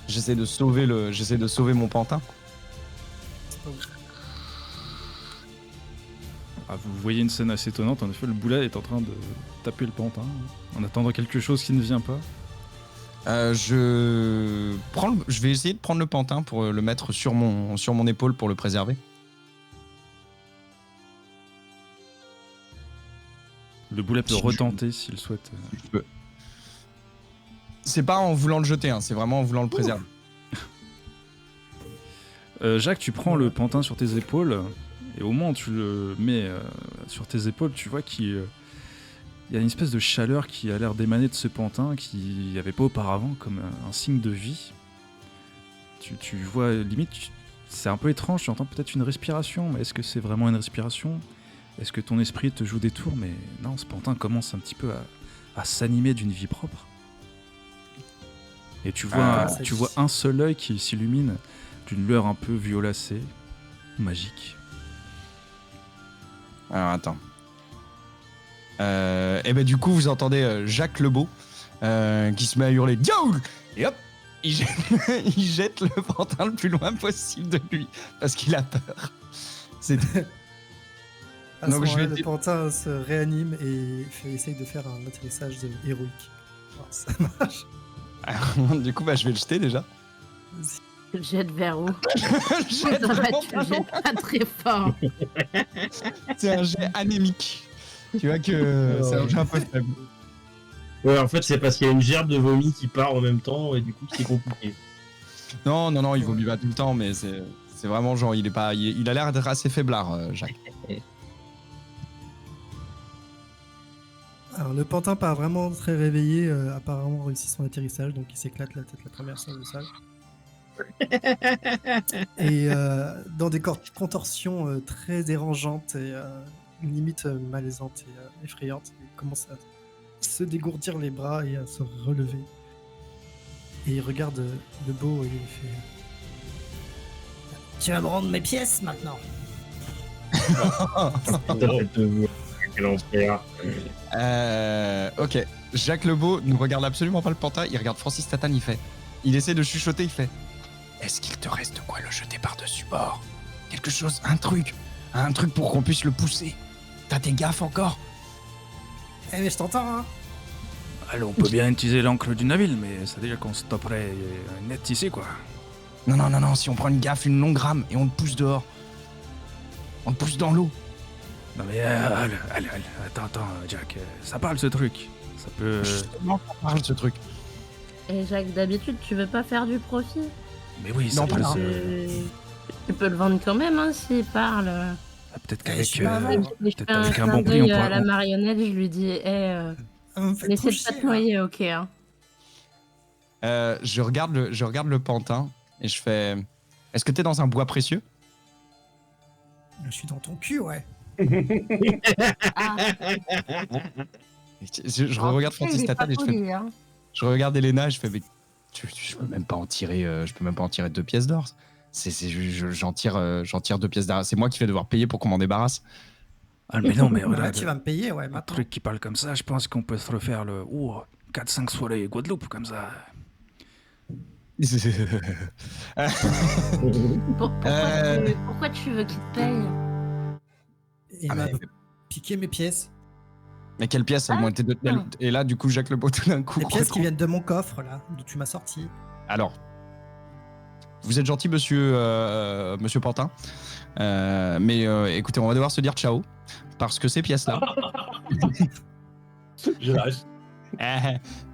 J'essaie de sauver mon pantin. C'est pas ouf. Ah, vous voyez une scène assez étonnante, en effet le boulet est en train de taper le pantin, en attendant quelque chose qui ne vient pas. Je vais essayer de prendre le pantin pour le mettre sur mon épaule pour le préserver. Le boulet peut retenter s'il souhaite. C'est pas en voulant le jeter, hein, c'est vraiment en voulant le préserver. Jacques, tu prends le pantin sur tes épaules, et au moment où tu le mets sur tes épaules, tu vois qu'il y a une espèce de chaleur qui a l'air d'émaner de ce pantin qu'il n'y avait pas auparavant, comme un signe de vie. Tu vois, limite, c'est un peu étrange, tu entends peut-être une respiration, mais est-ce que c'est vraiment une respiration ? Est-ce que ton esprit te joue des tours ? Mais non, ce pantin commence un petit peu à s'animer d'une vie propre. Et tu vois un seul œil qui s'illumine d'une lueur un peu violacée, magique. Alors attends. Et ben du coup vous entendez Jacques Lebeau qui se met à hurler Diaoul ! Et hop, il jette le pantin le plus loin possible de lui parce qu'il a peur. C'est À ce Donc, je moment-là, vais le dire- pantin se réanime et essaye de faire un atterrissage héroïque. Alors, ça marche. du coup bah je vais le jeter déjà. Tu le jettes vers où Je jette Ça va, vraiment tu pas le jettes pas très fort. C'est un jet anémique. Tu vois que c'est un jet un peu faible. Ouais, en fait, c'est parce qu'il y a une gerbe de vomi qui part en même temps et du coup, c'est compliqué. Non, il vomit pas tout le temps, mais c'est vraiment genre il a l'air d'être assez faiblard, Jacques. Alors, le pantin part vraiment très réveillé, apparemment réussit son atterrissage, donc il s'éclate la tête la première sur le sol. Et dans des contorsions très dérangeantes et limite malaisantes et effrayantes, il commence à se dégourdir les bras et à se relever. Et il regarde le beau et il fait Tu vas me rendre mes pièces maintenant. Quel enfer. Ok, Jacques Lebeau ne regarde absolument pas le pantin, il regarde Francis Tatane, il essaie de chuchoter, il fait est-ce qu'il te reste de quoi le jeter par-dessus bord ? Quelque chose, un truc pour qu'on puisse le pousser. T'as tes gaffes encore ? Eh mais je t'entends hein. Alors on peut bien utiliser l'encre du navire, mais ça déjà qu'on stopperait net ici quoi. Non, si on prend une gaffe, une longue rame et on le pousse dehors. On le pousse dans l'eau. Non mais allez, attends Jack, ça parle ce truc. Ça peut... Justement, on parle de ce truc. Et Jacques, d'habitude, tu veux pas faire du profit Mais oui, Non, ça pas peut grave. se... Tu peux le vendre quand même, hein, s'il parle. Ah, peut-être je qu'avec suis pas avant. Je peut-être fais un avec un clin bon prix on d'œil à la pourra... marionnette, je lui dis Vous me faites essaie trop de pas chier, te noyer, ok. Hein. Je regarde le pantin et je fais est-ce que t'es dans un bois précieux ? Je suis dans ton cul, ouais. Ah, Je regarde Francis il est pas Tatane et je fais poli, hein. je regarde Elena et je fais mais je peux même pas en tirer 2 pièces d'or. J'en tire 2 pièces d'or. C'est moi qui vais devoir payer pour qu'on m'en débarrasse. Ah mais non mais Ouais, regarde, tu vas me payer, ouais, un maintenant. truc qui parle comme ça, je pense qu'on peut se refaire le 4-5 soirées Guadeloupe comme ça. Pourquoi tu veux qu'il te paye Et il Ah, m'a mais- piqué mes pièces. Mais quelles pièces elles m'ont été données. Et là, du coup, Jacques Lebeau, tout d'un coup. Les pièces qui retrouve- viennent de mon coffre, là, d'où tu m'as sorti. Alors, vous êtes gentil, monsieur Pantin. Mais écoutez, on va devoir se dire ciao. Parce que ces pièces-là, Je lâche.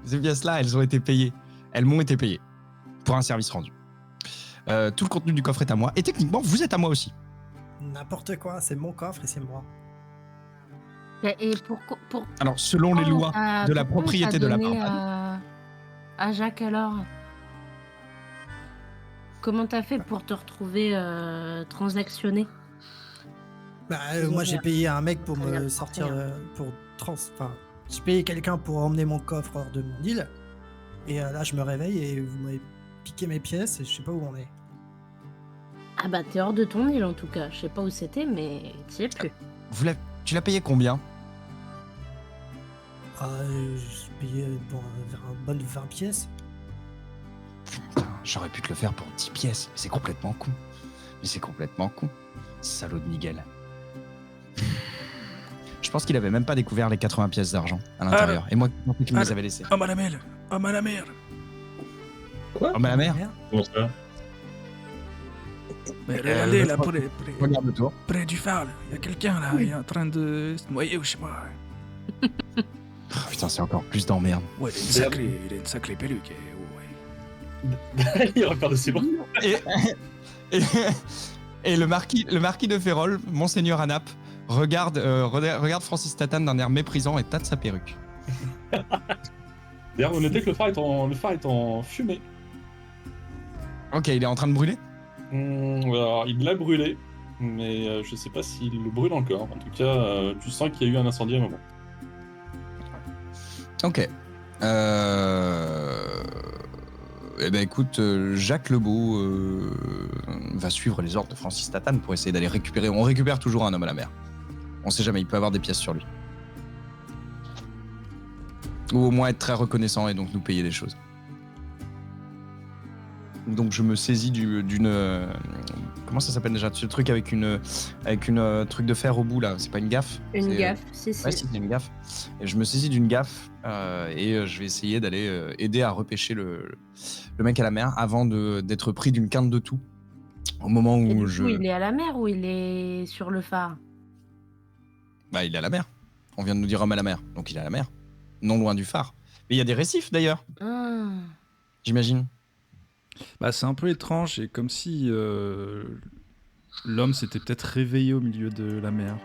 Ces pièces-là, elles ont été payées. Elles m'ont été payées pour un service rendu. Tout le contenu du coffre est à moi. Et techniquement, vous êtes à moi aussi. N'importe quoi, c'est mon coffre et c'est moi. Et pour Alors, selon les lois de la pourquoi propriété t'as de la donné Barbade. à Jacques alors? Comment t'as fait pour te retrouver transactionné? Moi j'ai payé un mec pour me Regarde, sortir, regarde. enfin, j'ai payé quelqu'un pour emmener mon coffre hors de mon île. Et là je me réveille et vous m'avez piqué mes pièces et je sais pas où on est. Ah bah t'es hors de ton île en tout cas. Je sais pas où c'était, mais t'y es plus. Tu l'as payé combien? J'ai payé vers un bonne 20 pièces. Putain, j'aurais pu te le faire pour 10 pièces. Mais c'est complètement con. Salaud de Miguel. Je pense qu'il avait même pas découvert les 80 pièces d'argent à l'intérieur. Et moi qui pensais qu'il me les avait laissées. Homme à la mer. Homme à la mer. Homme à la mer. Comment ça? Mais regardez là, Regarde autour. près du phare, il y a quelqu'un là, il est en train de se noyer ou je sais pas. Oh, putain, c'est encore plus d'emmerde. Ouais, il a une sacrée perruque. Ouais. Il repart de ses bras. Et le marquis de Férol, Monseigneur Anap, regarde Francis Tatane d'un air méprisant et tâte sa perruque. D'ailleurs, vous notez que le phare est en fumée. Ok, il est en train de brûler. Alors, il l'a brûlé, mais je sais pas s'il le brûle encore. En tout cas, tu sens qu'il y a eu un incendie à un moment. Ok. Eh ben écoute, Jacques Lebeau va suivre les ordres de Francis Tatane pour essayer d'aller récupérer. On récupère toujours un homme à la mer. On sait jamais, il peut avoir des pièces sur lui. Ou au moins être très reconnaissant et donc nous payer des choses. Donc je me saisis d'une... comment ça s'appelle déjà? Ce truc avec une truc de fer au bout là, c'est pas une gaffe? Une C'est, gaffe, si. Ouais, c'est une gaffe. Et je me saisis d'une gaffe et je vais essayer d'aller aider à repêcher le mec à la mer avant d'être pris d'une quinte de tout. Au moment Et où du coup, il est à la mer ou il est sur le phare? Bah, il est à la mer. On vient de nous dire homme à la mer, donc il est à la mer. Non loin du phare. Mais il y a des récifs d'ailleurs, Ah. j'imagine. Bah, c'est un peu étrange et comme si l'homme s'était peut-être réveillé au milieu de la mer.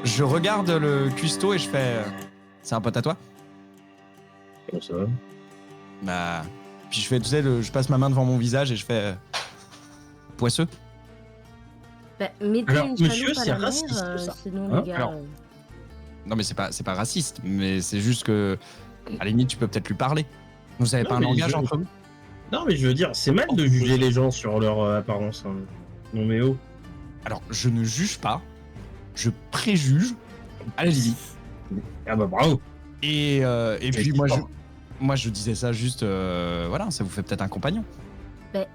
Je regarde le cuistot et je fais... c'est un pote à toi? Comment ça? Bah... Puis je fais, tu sais, je passe ma main devant mon visage et je fais... poisseux? Bah, mettez Alors, une monsieur, chaloupe à c'est la mer, raciste, ça. sinon Hein? les gars... Alors, Non mais c'est pas raciste, mais c'est juste que... à la limite, tu peux peut-être lui parler. Vous avez Non, pas un mais langage je- entre vous? Non, mais je veux dire, c'est mal de juger les gens sur leur apparence. Hein. Non, mais oh. Alors, je ne juge pas, je préjuge, à la limite. Ah bah bravo. Et puis Effectivement. moi je disais ça juste, voilà, ça vous fait peut-être un compagnon. Mais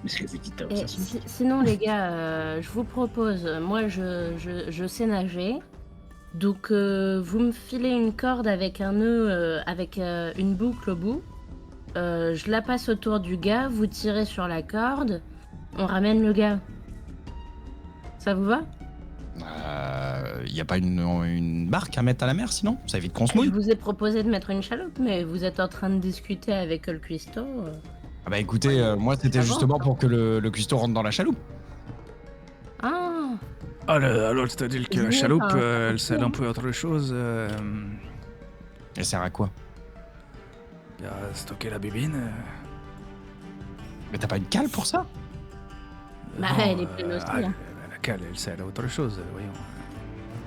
c'est que vous dites Et ça, c'est- sinon les gars, je vous propose, moi je sais nager, donc vous me filez une corde avec un nœud, avec une boucle au bout, je la passe autour du gars, vous tirez sur la corde, on ramène le gars. Ça vous va? Y a pas une barque à mettre à la mer sinon? Ça évite qu'on se Je mouille. vous ai proposé de mettre une chaloupe, mais vous êtes en train de discuter avec le cuistot. Ah bah écoutez, moi c'était Ah bon justement pour que le cuistot rentre dans la chaloupe. Ah, Alors, c'est-à-dire que la Oui, chaloupe, enfin, elle sert un peu à autre chose. Elle sert à quoi? À stocker la bébine. Mais t'as pas une cale pour ça? Bah, Non, elle est pleine aussi, hein. La cale, elle sert à autre chose, voyons.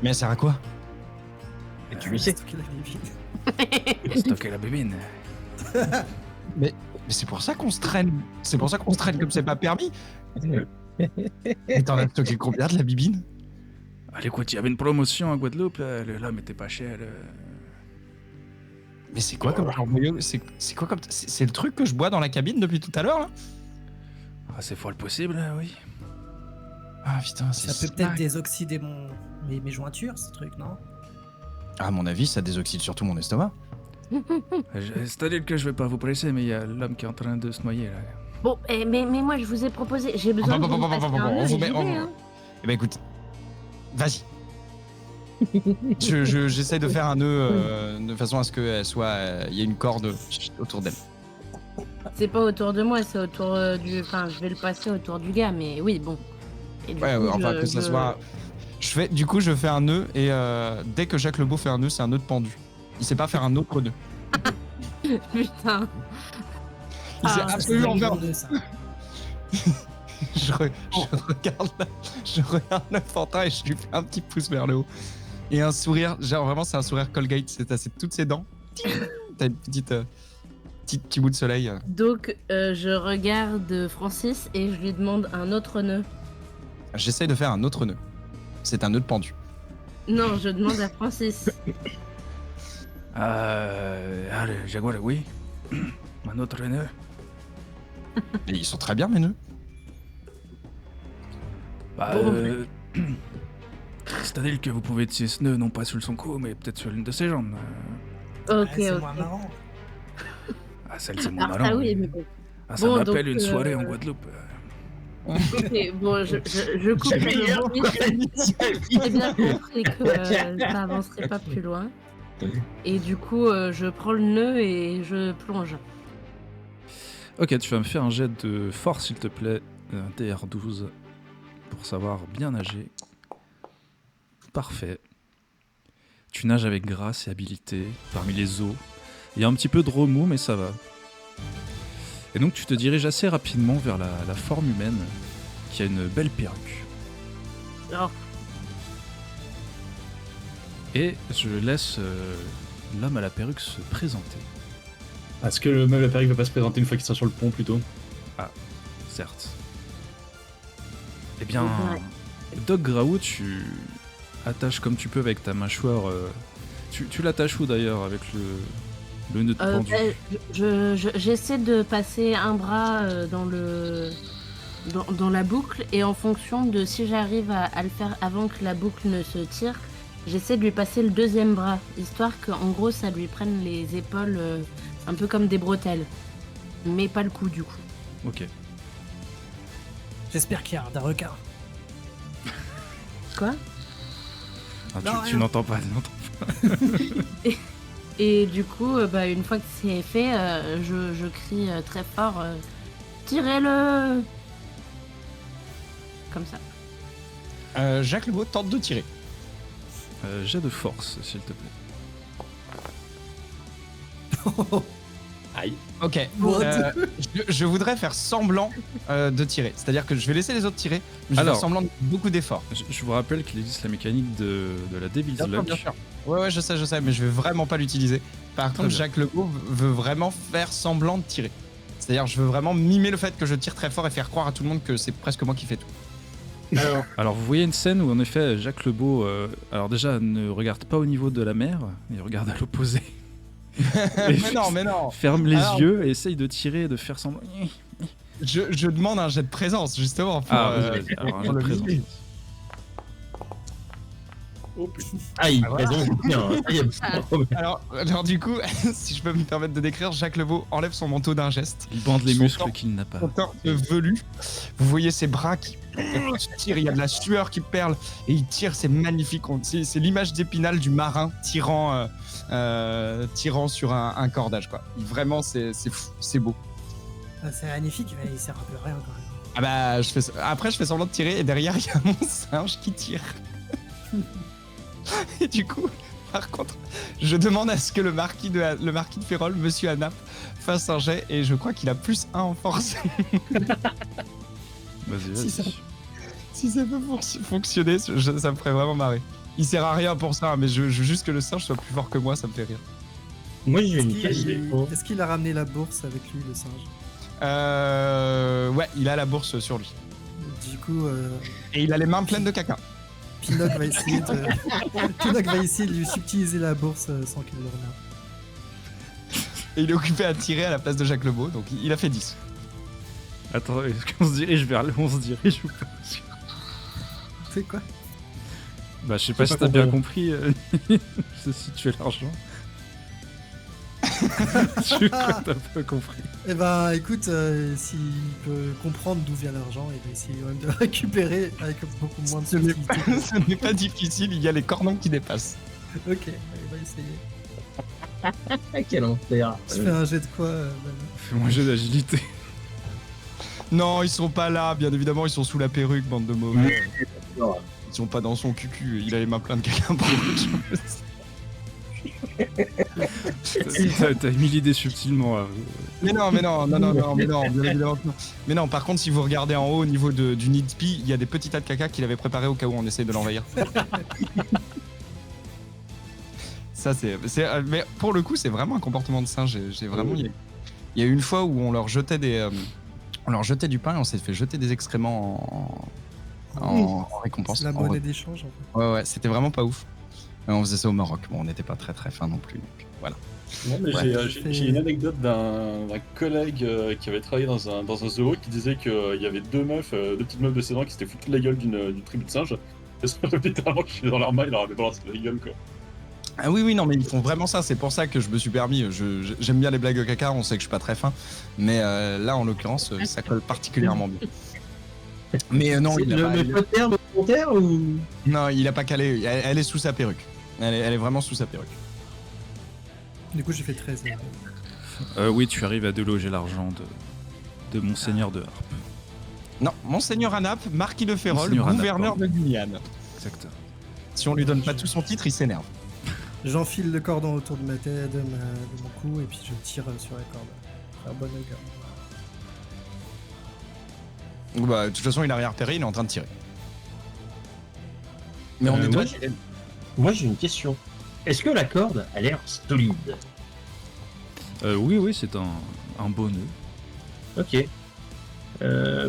Mais elle sert à quoi? Et tu le sais. Stocker la bébine. Stocker la bébine. Mais c'est pour ça qu'on se traîne. C'est pour ça qu'on se traîne comme c'est pas permis. Et t'en as stocké combien de la bibine? Allez, écoute, il y avait une promotion à Guadeloupe, l'homme était pas cher. Mais c'est quoi comme genre de- c'est quoi comme c'est le truc que je bois dans la cabine depuis tout à l'heure là? Ah, c'est fort le possible, oui. Ah putain, c'est Ça peut peut-être désoxyder mes jointures, ce truc, non? À mon avis, ça désoxyde surtout mon estomac. C'est-à-dire que je vais pas vous presser, mais il y a l'homme qui est en train de se noyer, là. Bon, mais moi je vous ai proposé, j'ai besoin de vous me passer un nœud et j'y vais, hein. Eh ben écoute, vas-y. J'essaye de faire un nœud de façon à ce qu'il y ait une corde autour d'elle. C'est pas autour de moi, c'est autour du. Enfin, je vais le passer autour du gars, mais oui, bon. Et du Ouais, coup, enfin que ça soit. Du coup, je fais un nœud et dès que Jacques Lebeau fait un nœud, c'est un nœud de pendu. Il sait pas faire un autre nœud. Putain. Il sait Ah, absolument faire. ça. Je regarde le pantin et je lui fais un petit pouce vers le haut. Et un sourire, genre vraiment, c'est un sourire Colgate, c'est toutes ses dents. T'as une petit bout de soleil. Donc, je regarde Francis et je lui demande un autre nœud. J'essaye de faire un autre nœud. C'est un nœud de pendu. Non, je demande à Francis. Allez, Jaguar, oui. Un autre nœud. Et ils sont très bien, mes nœuds. Bah, Bon. C'est-à-dire que vous pouvez tirer ce nœud non pas sur son cou, mais peut-être sur l'une de ses jambes. Ok, c'est ok. moins marrant. Ah, celle, c'est mon Alors ballon. ça oui, mais bon. Ah, ça Bon, m'appelle donc, une soirée en Guadeloupe. Ok, bon, je coupe le bruit. J'ai bien compris que ça avancerait pas plus loin. Et du coup, je prends le nœud et je plonge. Ok, tu vas me faire un jet de force, s'il te plaît. Un TR12. Pour savoir bien nager. Parfait. Tu nages avec grâce et habileté parmi les eaux. Il y a un petit peu de remous, mais ça va. Et donc tu te diriges assez rapidement vers la forme humaine, qui a une belle perruque. Oh, Et je laisse l'homme à la perruque se présenter. Est-ce que le meuble à Paris va pas se présenter une fois qu'il sera sur le pont plutôt? Certes. Eh bien, Ouais. Doc Graou, tu attaches comme tu peux avec ta mâchoire. Tu l'attaches où d'ailleurs avec le nœud de pendu? j'essaie de passer un bras dans la boucle et en fonction de si j'arrive à le faire avant que la boucle ne se tire, j'essaie de lui passer le deuxième bras, histoire qu'en gros ça lui prenne les épaules un peu comme des bretelles, mais pas le cou du coup. Ok. J'espère qu'il y a un requin. Quoi? Ah, Non, tu rien. n'entends pas, tu n'entends pas. Et du coup, une fois que c'est fait, je crie très fort tirez-le! Comme ça. Jacques Lebeau tente de tirer. Jet de force, s'il te plaît. Aïe. Ok. What? Je voudrais faire semblant de tirer. C'est-à-dire que je vais laisser les autres tirer, mais je vais Alors. faire semblant de beaucoup d'efforts. Je vous rappelle qu'il existe la mécanique de la Devil's Bien sûr, Luck. bien sûr. Ouais, je sais, mais je vais vraiment pas l'utiliser. Par Très contre, bien. Jacques Lebeau veut vraiment faire semblant de tirer. C'est-à-dire, je veux vraiment mimer le fait que je tire très fort et faire croire à tout le monde que c'est presque moi qui fais tout. Alors vous voyez une scène où en effet Jacques Lebeau, alors déjà ne regarde pas au niveau de la mer, il regarde à l'opposé. mais non. Ferme les Alors- yeux et essaye de tirer et de faire semblant. Je demande un jet de présence, justement. Pour, Vas-y, alors un pour jeu de le présence. mimer. Oh putain. Aïe, Ah, voilà. raison, bien, ça y est, pas de problème. Alors du coup, si je peux me permettre de décrire, Jacques Lebeau enlève son manteau d'un geste. Il bande les Son muscles temps. qu'il n'a pas. Son torse velu. Vous voyez ses bras qui tirent, il y a de la sueur qui perle et il tire, c'est magnifique. C'est l'image d'Épinal du marin tirant sur un cordage, quoi. Vraiment, c'est fou, c'est beau. C'est magnifique, mais il sert un peu à rien quand même. Ah bah, après, je fais semblant de tirer et derrière, il y a mon singe qui tire. Et du coup, par contre, je demande à ce que le marquis de Férol, Monsieur Anap, fasse un jet et je crois qu'il a +1 en force. Vas-y, Si vas-y. Si ça peut fonctionner, ça me ferait vraiment marrer. Il sert à rien pour ça, mais je veux juste que le singe soit plus fort que moi, ça me fait rire. Moi, j'ai Est-ce une question. est-ce qu'il a ramené la bourse avec lui, le singe? Ouais, il a la bourse sur lui. Du coup, Et il a les mains pleines de caca. Pinnock va essayer de lui subtiliser la bourse sans qu'il le remarque. Et il est occupé à tirer à la place de Jacques Lebeau, donc il a fait 10. Attends, est-ce qu'on se dirige vers le 11 dirige ou pas? C'est quoi? Bah je sais pas si pas t'as bien compris. compris. Se situer l'argent. Je crois que t'as pas compris. Eh ben, écoute, s'il peut comprendre d'où vient l'argent, il va essayer quand même de le récupérer avec beaucoup moins de Ce n'est facilité. pas, ce n'est pas difficile, il y a les cordons qui dépassent. Ok, allez, va essayer. Quel enfer. Tu fais un jet de quoi, Manu? Fais-moi un jeu d'agilité. Non, ils sont pas là, bien évidemment, ils sont sous la perruque, bande de mauvais. Ils sont pas dans son cucu, il a les mains pleines de quelqu'un pour autre chose. T'as mis l'idée subtilement. Mais non, bien évidemment que non. Mais non, par contre, si vous regardez en haut au niveau du nid de pie, il y a des petits tas de caca qu'il avait préparé au cas où on essaye de l'envahir. Ça, mais pour le coup, c'est vraiment un comportement de singe. J'ai vraiment. Il y a une fois où on leur jetait du pain et on s'est fait jeter des excréments en récompense. C'est la monnaie d'échange, en fait. Ouais, c'était vraiment pas ouf. On faisait ça au Maroc. Bon, on n'était pas très très fin non plus. Donc, voilà. Non, mais Ouais. j'ai une anecdote d'un collègue qui avait travaillé dans un zoo qui disait qu'il y avait deux petites meufs de 16 ans qui s'étaient foutues de la gueule d'une tribu de singes. Et ça, littéralement, je suis dans leurs mains, ils leur avaient balancé de la gueule, quoi. Ah oui, non, mais ils font vraiment ça. C'est pour ça que je me suis permis. J'aime bien les blagues de caca. On sait que je suis pas très fin, mais là, en l'occurrence, ça colle particulièrement bien. Mais non, C'est il a pas, le poter de volontaire ou. non, il a pas calé. Elle est sous sa perruque. Elle est vraiment sous sa perruque. Du coup, j'ai fait 13. Oui, tu arrives à déloger l'argent de Monseigneur de Harpe. Non, Monseigneur Anap, Marquis de Férol, Monseigneur Anap, gouverneur de Guyane. Exact. Si on lui donne pas tout son titre, il s'énerve. J'enfile le cordon autour de ma tête, de mon cou, et puis je tire sur la corde. Un bon gars. Bah, de toute façon, il a rien repéré, il est en train de tirer. Mais on est moi, deux. Moi, j'ai une question. Est-ce que la corde a l'air solide? Oui, c'est un beau nœud. Ok.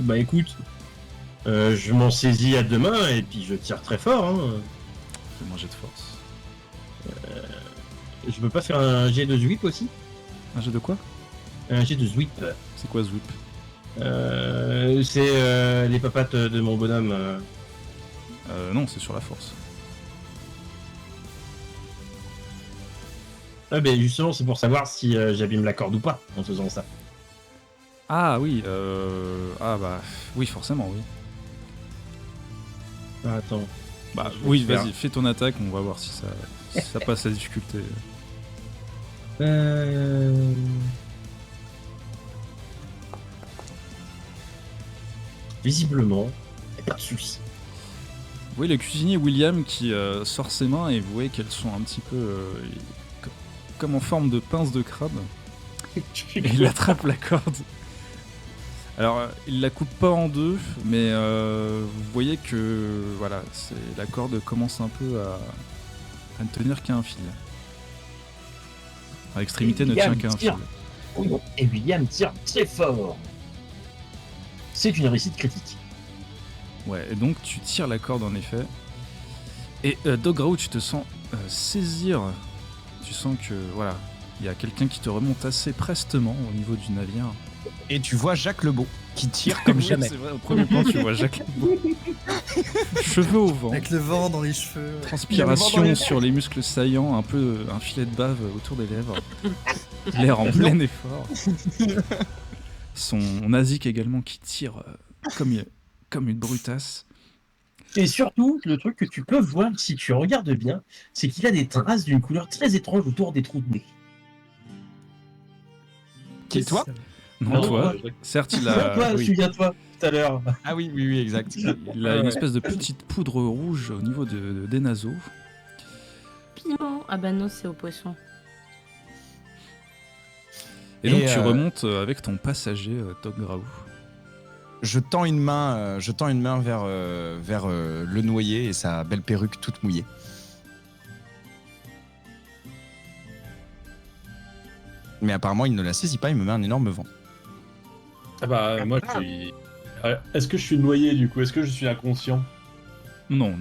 Bah écoute, je m'en saisis à deux mains et puis je tire très fort. Hein. Fais manger de force. Je peux pas faire un jet de sweep aussi? Un jeu de quoi? Un jet de sweep. C'est quoi Zwip? C'est les papates de mon bonhomme. Non, c'est sur la force. Ah ben justement, c'est pour savoir si j'abîme la corde ou pas en faisant ça. Ah oui, oui, forcément, oui. Ah, attends. Bah Je vais oui, faire. vas-y, fais ton attaque, on va voir si ça passe la difficulté. Visiblement, y a pas de soucis. Vous voyez le cuisinier William qui sort ses mains et vous voyez qu'elles sont un petit peu comme en forme de pince de crabe. Et il attrape la corde. Alors, il la coupe pas en deux, mais vous voyez que voilà, la corde commence un peu à ne tenir qu'à un fil. À l'extrémité ne tient qu'à un fil. Et William tire très fort. C'est une réussite critique. Ouais, et donc tu tires la corde en effet. Et Dograo, tu te sens saisir. Tu sens que voilà, il y a quelqu'un qui te remonte assez prestement au niveau du navire. Et tu vois Jacques Lebeau qui tire comme Oui, jamais. C'est vrai, au premier plan, tu vois Jacques Lebeau. Cheveux au vent, Avec le vent dans les cheveux. transpiration sur les muscles saillants, un peu un filet de bave autour des lèvres. L'air en plein effort. Son Nazik également qui tire comme une brutasse. Et surtout, le truc que tu peux voir si tu regardes bien, c'est qu'il a des traces d'une couleur très étrange autour des trous de nez. Qui est toi? Non, toi. Jacques. Certes, il Toi, a, oui, souviens-toi, tout à l'heure. Ah oui, exact. il a une espèce de petite poudre rouge au niveau des naseaux. Piment. Ah bah non, c'est au poisson. Et donc Et, tu remontes avec ton passager, Dograo. Je tends une main vers le noyé et sa belle perruque toute mouillée. Mais apparemment, il ne la saisit pas, il me met un énorme vent. Ah bah, moi, je suis. Est-ce que je suis noyé du coup? Est-ce que je suis inconscient? Non.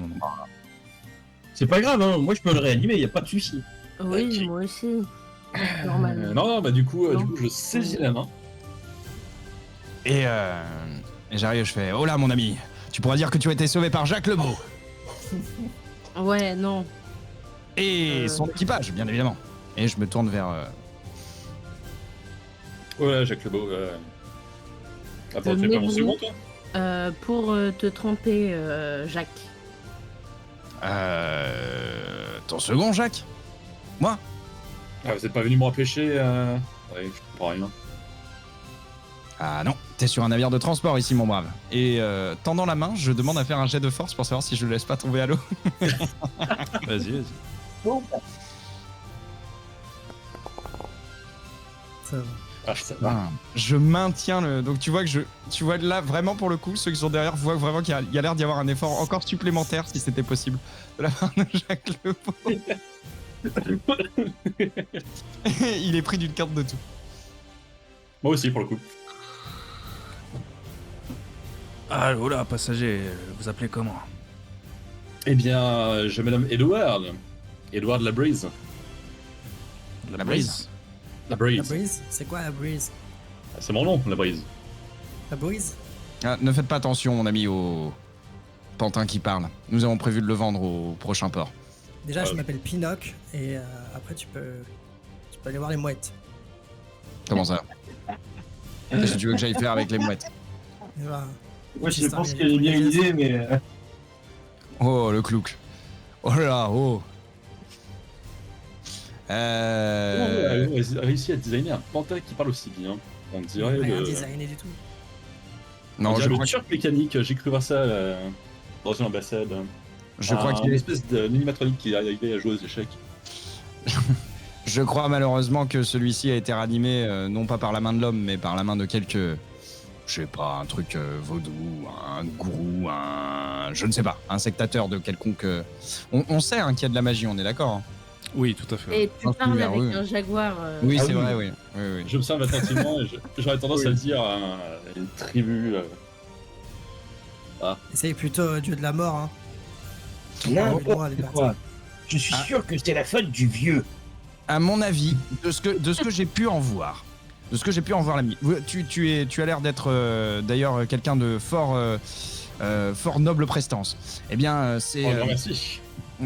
C'est pas grave, hein. Moi je peux le réanimer, y a pas de souci. Oui, Ok. moi aussi. Normal. Non, bah du coup, Non. je saisis la main. Et j'arrive, je fais « Oh là, mon ami, tu pourras dire que tu as été sauvé par Jacques Lebeau Ouais, non. et son équipage, bien évidemment. » Et je me tourne vers Ouais, Jacques Lebeau. Attends, Le tu fais pas mon Mébou. second, toi? Pour te tromper, Jacques. Ton second, Jacques? Moi? Ah, vous êtes pas venu me repêcher Ouais, je comprends rien. Ah non, t'es sur un navire de transport ici, mon brave. Et tendant la main, je demande à faire un jet de force pour savoir si je le laisse pas tomber à l'eau. Vas-y. Bon, Ça va. Ah, ça va. Je maintiens le. Donc tu vois que là vraiment pour le coup, ceux qui sont derrière voient vraiment qu'il y a l'air d'y avoir un effort encore supplémentaire si c'était possible de la part de Jacques Lebeau. Il est pris d'une carte de tout. Moi aussi, pour le coup. Ah, oh là, passager, vous appelez comment? Eh bien, je me nomme Edward. Edward Labrise. La brise. La Labrise. breeze? C'est quoi la breeze? C'est mon nom, Labrise. La breeze? Ah, ne faites pas attention, mon ami, au pantin qui parle. Nous avons prévu de le vendre au prochain port. Déjà, je m'appelle Pinoc et après, tu peux aller voir les mouettes. Comment ça? Qu'est-ce que tu veux que j'aille faire avec les mouettes? Et voilà. moi, je C'est pense ça, qu'il y a bien une idée, mais. Oh, le clouk. Oh là, oh. Comment vous avez réussi à designer un pantin qui parle aussi bien? On dirait Rien le... designé du tout. On Non, dirait je le crois, Turc mécanique. J'ai cru voir ça dans une ambassade. je crois qu'il Une est... espèce d'animatronique qui est arrivé à jouer aux échecs. Je crois malheureusement que celui-ci a été ranimé non pas par la main de l'homme, mais par la main de quelques... Je sais pas, un truc vaudou, un gourou, je ne sais pas, un sectateur de quelconque... On sait hein, qu'il y a de la magie, on est d'accord hein. Oui, tout à fait. Et tu Non, parles c'est avec oui. un jaguar. Oui, Ah c'est oui. vrai, oui. Oui. J'observe attentivement et j'aurais tendance Oui. à dire à une tribu. Essaye plutôt Dieu de la mort. Hein. N'importe quoi. Je suis Ah. sûr que c'est la faute du vieux. À mon avis, de ce que j'ai pu en voir, l'ami, tu as l'air d'être d'ailleurs quelqu'un de fort noble prestance. Eh bien, Merci.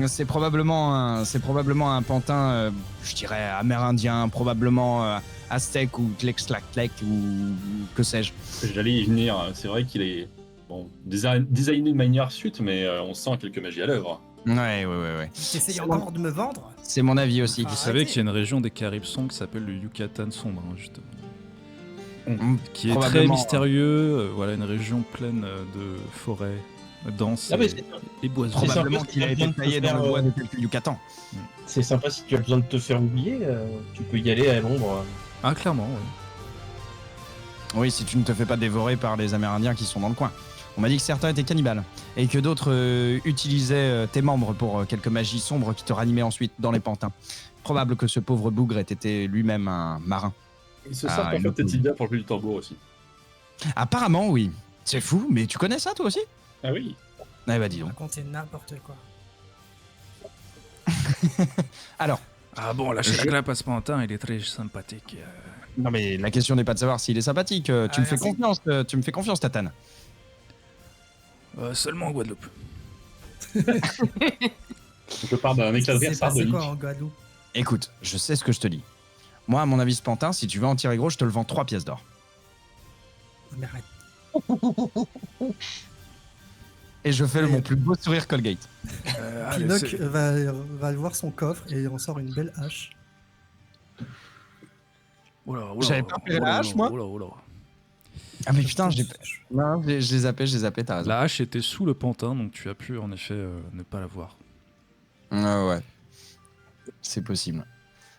c'est probablement un pantin, je dirais amérindien, probablement aztèque ou tlek ou que sais-je. J'allais y venir. C'est vrai qu'il est designé de manière suite, mais on sent quelques magies à l'œuvre. Ouais. T'essayes encore de me vendre? C'est mon avis aussi. Ah. Vous savez qu'il y a une région des Caraïbes sombres qui s'appelle le Yucatan sombre, hein, justement. Qui est très Probablement. mystérieux. Voilà, une région pleine de forêts denses Ah, mais et boisées. C'est Probablement sympa, qu'il a c'est été bien de taillé te dans le faire, bois de quelques Yucatan. C'est sympa si tu as besoin de te faire oublier, tu peux y aller à l'ombre. Ah, clairement, oui. Oui, si tu ne te fais pas dévorer par les Amérindiens qui sont dans le coin. On m'a dit que certains étaient cannibales et que d'autres utilisaient tes membres pour quelques magies sombres qui te ranimaient ensuite dans les pantins. Probable que ce pauvre bougre ait été lui-même un marin. Il se Ah, sert pour une faire autre- tête pour le plus du tambour aussi. Apparemment, oui. C'est fou, mais tu connais ça toi aussi? Ah oui. Eh bah dis donc. Raconter n'importe quoi. Alors, Ah bon, lâchez la clap à ce pantin, il est très sympathique. non mais la question n'est pas de savoir s'il est sympathique. Tu me fais merci. confiance, Tatane. Seulement en Guadeloupe. Je pars d'un éclat de rire C'est passé quoi sardonique. en Guadeloupe? Écoute, je sais ce que je te dis. Moi, à mon avis, ce pantin, si tu veux en tirer gros, je te le vends 3 pièces d'or. Mais arrête. Et je fais mon plus beau sourire Colgate. Pinoc va voir son coffre et il en sort une belle hache. J'avais pas fait la hache, moi. Ah mais putain, non, je l'ai zappé, t'as raison. La hache était sous le pantin, donc tu as pu en effet ne pas la voir. Ouais. C'est possible.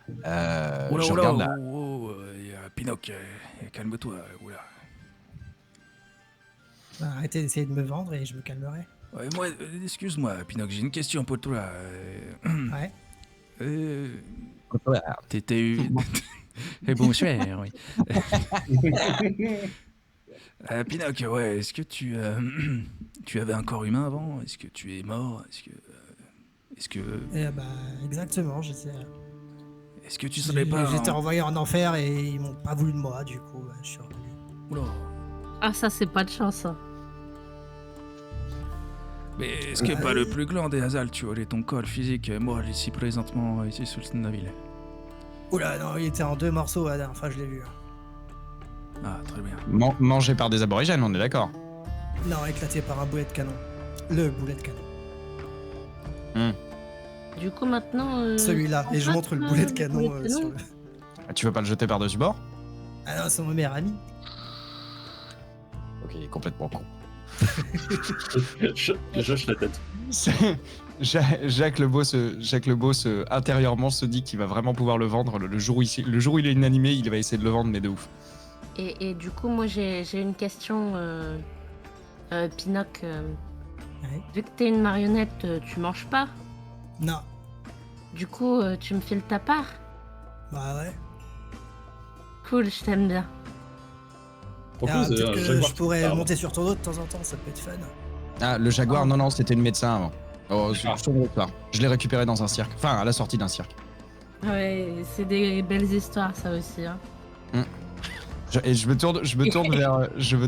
Je regarde là. Pinoc, calme-toi. Oula. Arrêtez d'essayer de me vendre et je me calmerai. Ouais, moi, excuse-moi, Pinoc, j'ai une question pour toi. Ouais. T'étais eu. Et bonsoir, oui. Pinoc, ouais, est-ce que tu avais un corps humain avant? Est-ce que tu es mort? Est-ce que Et bah, exactement, j'étais tu serais pas j'étais envoyé en enfer et ils m'ont pas voulu de moi, du coup, je suis revenu. Oula. Ah, ça, c'est pas de chance. Hein. Mais est-ce que pas le plus grand des hasards, tu aurais ton corps physique mort ici présentement, ici sous le navire? Oula, non, il était en 2 morceaux la dernière fois, je l'ai vu. Ah, très bien. Mangé par des aborigènes, on est d'accord. Non, éclaté par un boulet de canon. Le boulet de canon. Du coup, maintenant. Celui-là. Et je montre le boulet de canon sur le... Tu veux pas le jeter par-dessus bord? Ah non, c'est mon meilleur ami. Ok, il est complètement con. Je hoche la tête. Jacques Lebeau intérieurement se dit qu'il va vraiment pouvoir le vendre le jour où il est inanimé, il va essayer de le vendre, mais de ouf. Et du coup, moi, j'ai une question, Pinoc. Ouais. Vu que t'es une marionnette, tu manges pas. Non. Du coup, tu me files ta part. Bah ouais. Cool, je t'aime bien. Propose Peut-être un que jaguar je pourrais qui- monter sur ton dos de temps en temps, ça peut être fun. Ah, le jaguar, non, c'était le médecin avant. Oh, Ah. je l'ai récupéré dans un cirque. Enfin, à la sortie d'un cirque. Ouais, c'est des belles histoires, ça aussi. Hein. Je me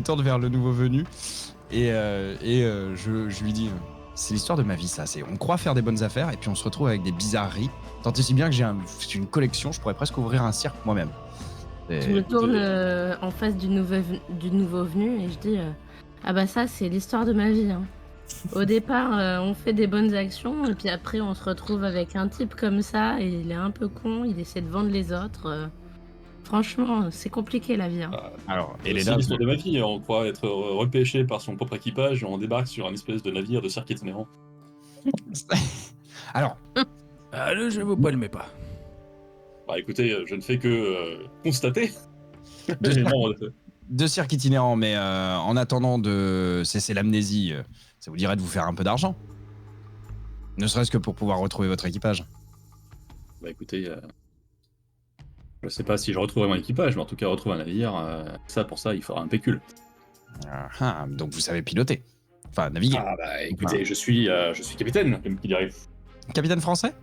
tourne vers le nouveau venu et je lui dis c'est l'histoire de ma vie, ça. On croit faire des bonnes affaires et puis on se retrouve avec des bizarreries. Tant et si bien que j'ai une collection, je pourrais presque ouvrir un cirque moi-même. Je me tourne en face du nouveau venu et je dis ah bah ça c'est l'histoire de ma vie. Hein. Au départ on fait des bonnes actions et puis après on se retrouve avec un type comme ça et il est un peu con, il essaie de vendre les autres. Franchement c'est compliqué la vie. Hein. Alors, et C'est l'histoire de ma vie, on croit être repêché par son propre équipage et on débarque sur un espèce de navire de cirque itinérant. Alors, Le jeu vous palmez pas. Bah écoutez, je ne fais que constater. De- Mais bon, deux cirques itinérants, mais en attendant de cesser l'amnésie, ça vous dirait de vous faire un peu d'argent? Ne serait-ce que pour pouvoir retrouver votre équipage. bah écoutez, je sais pas si je retrouverai mon équipage, mais en tout cas retrouver un navire, pour ça il faudra un pécule. Donc vous savez piloter. Enfin, naviguer. Ah bah écoutez, je suis capitaine, comme qui dirait. Capitaine français?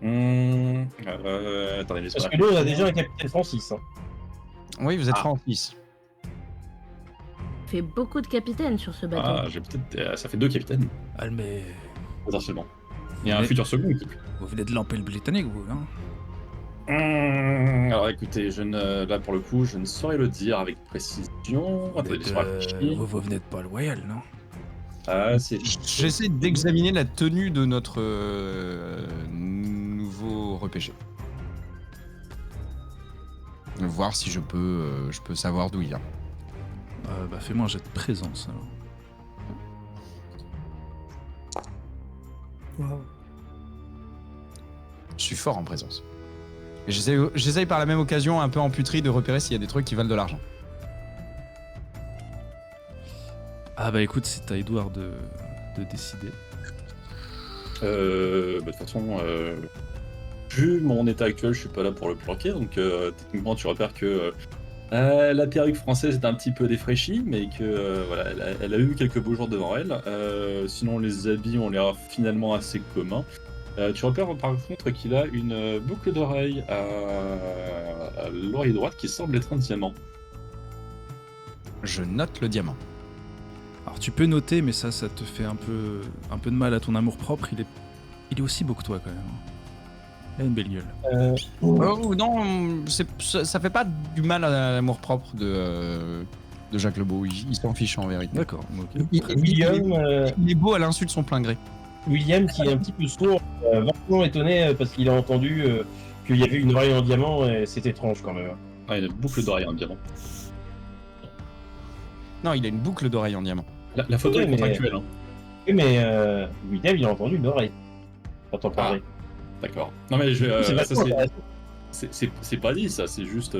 Attendez, Parce que nous, on a déjà un capitaine Francis. Hein. Oui, vous êtes Ah. Francis. Il fait beaucoup de capitaines sur ce bateau. Ah, j'ai peut-être. Ça fait 2 capitaines, Mais potentiellement. Il y a un Mais- futur second équipe. vous venez de lamper le Britannique, vous, là? Alors écoutez, là pour le coup, je ne saurais le dire avec précision. Attendez, laissez-moi réfléchir. Vous venez de pas loyal, non? Ah, c'est. J'essaie d'examiner la tenue de notre nouveau repêché. Voir si je peux savoir d'où il vient. Bah fais-moi un jet de présence, alors. Wow. Je suis fort en présence. Et j'essaye par la même occasion, un peu en puterie, de repérer s'il y a des trucs qui valent de l'argent. Ah bah écoute, c'est à Edouard de décider. Bah, de toute façon, vu mon état actuel, je suis pas là pour le planquer, donc techniquement tu repères que la perruque française est un petit peu défraîchie, mais que voilà, elle a eu quelques beaux jours devant elle. Sinon les habits ont l'air finalement assez communs. Tu repères par contre qu'il a une boucle d'oreille à l'oreille droite qui semble être un diamant. Je note le diamant. Alors tu peux noter, mais ça te fait un peu de mal à ton amour propre. Il est aussi beau que toi quand même. Il a une belle gueule. Oh non, ça fait pas du mal à l'amour propre de Jacques Lebeau. Il s'en fiche en vérité. D'accord. Ok. Il est beau à l'insu de son plein gré. William, qui est un petit peu sourd, vachement étonné parce qu'il a entendu qu'il y avait une oreille en diamant et c'est étrange quand même. Ah, il a une boucle d'oreille en diamant. Non, il a une boucle d'oreille en diamant. La photo Oui, est mais- contractuelle, hein. Oui, mais William, il a entendu une oreille. Quand on parlait. D'accord. Non mais C'est ça, vachement intéressant. c'est pas dit ça, c'est juste.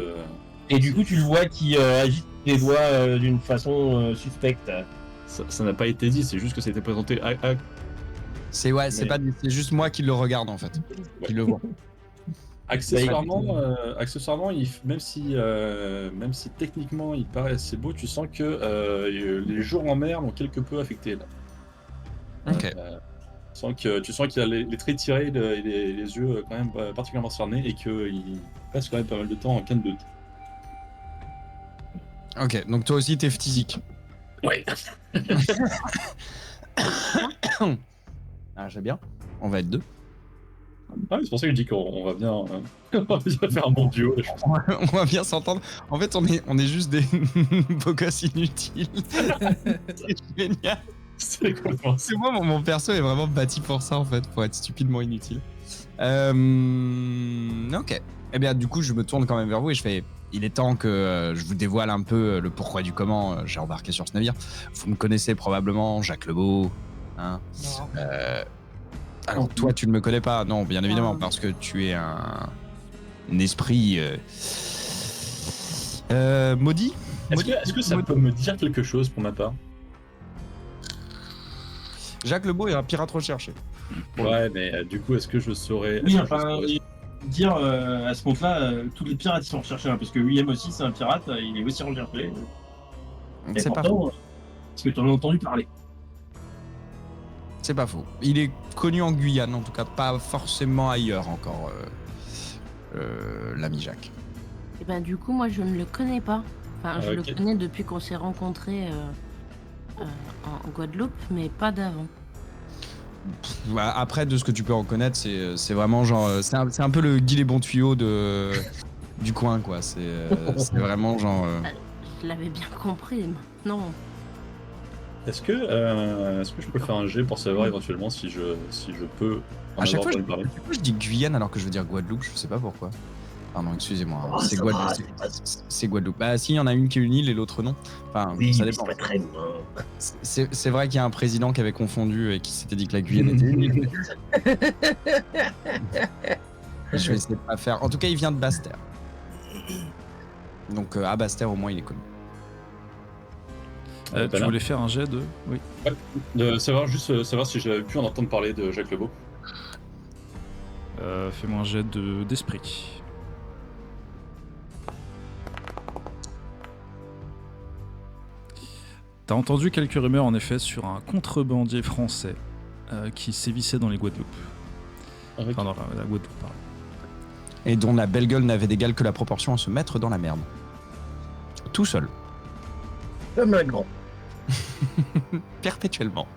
Et du coup, tu le vois qui agite les doigts d'une façon suspecte. Ça n'a pas été dit, c'est juste que c'était présenté à. C'est juste moi qui le regarde en fait, qui le vois. Accessoirement, même si techniquement il paraît assez beau, tu sens que les jours en mer l'ont quelque peu affecté là. Ok. Tu sens qu'il a les traits tirés et les yeux quand même particulièrement cernés et qu'il passe quand même pas mal de temps en canne de thé. Ok, donc toi aussi t'es phtisique. Ouais. Ah, j'ai bien. On va être deux. Ah, c'est pour ça que je dis qu'on va bien, on va bien faire un bon duo. Là, je pense. On va bien s'entendre. En fait, on est juste des beaux gosses inutiles. C'est génial. C'est complètement ça. C'est moi, mon perso est vraiment bâti pour ça, en fait, pour être stupidement inutile. Ok. Eh bien, du coup, je me tourne quand même vers vous et je fais... Il est temps que je vous dévoile un peu le pourquoi du comment j'ai embarqué sur ce navire. Vous me connaissez probablement, Jacques Lebeau. Hein. Non. Alors, toi, tu ne me connais pas. Non, bien évidemment, parce que tu es un esprit maudit. Est-ce que ça peut me dire quelque chose pour ma part? Jacques Lebeau est un pirate recherché. Ouais, mais du coup, est-ce que je saurais... Oui, est-ce que je enfin, saurais- dire à ce compte-là, tous les pirates ils sont recherchés, hein, parce que William aussi c'est un pirate, il est aussi recherché. Et C'est pas pourtant, faux. parce que tu en as entendu parler. C'est pas faux. Il est connu en Guyane, en tout cas, pas forcément ailleurs encore, l'ami Jacques. Et ben du coup, moi, je ne le connais pas. Enfin, je Ok. le connais depuis qu'on s'est rencontrés en Guadeloupe, mais pas d'avant. Bah, après, de ce que tu peux en connaître, c'est vraiment genre. C'est un peu le Guy les bons tuyaux du coin, quoi. C'est vraiment genre. Je l'avais bien compris, maintenant. Est-ce que je peux faire un jet pour savoir éventuellement si je peux en À chaque avoir fois, entendu parler? je dis Guyane alors que je veux dire Guadeloupe, je sais pas pourquoi. Pardon, excusez-moi. Oh, c'est ça Guadeloupe. va, C'est Guadeloupe. Bah, si, il y en a une qui est une île et l'autre non. Enfin, Oui, ça mais dépend. c'est pas très loin. C'est vrai qu'il y a un président qui avait confondu et qui s'était dit que la Guyane était une île. Je vais essayer de pas faire. En tout cas, il vient de Basse-Terre. Donc, à Basse-Terre, au moins, il est connu. Tu Voilà. voulais faire un jet de... Oui. Savoir si j'avais pu en entendre parler de Jacques Lebeau. Fais-moi un jet d'esprit. T'as entendu quelques rumeurs en effet sur un contrebandier français qui sévissait dans les Guadeloupe. Enfin, dans la Guadeloupe, pardon. Et dont la belle gueule n'avait d'égal que la proportion à se mettre dans la merde. Tout seul. Comme un grand. Perpétuellement.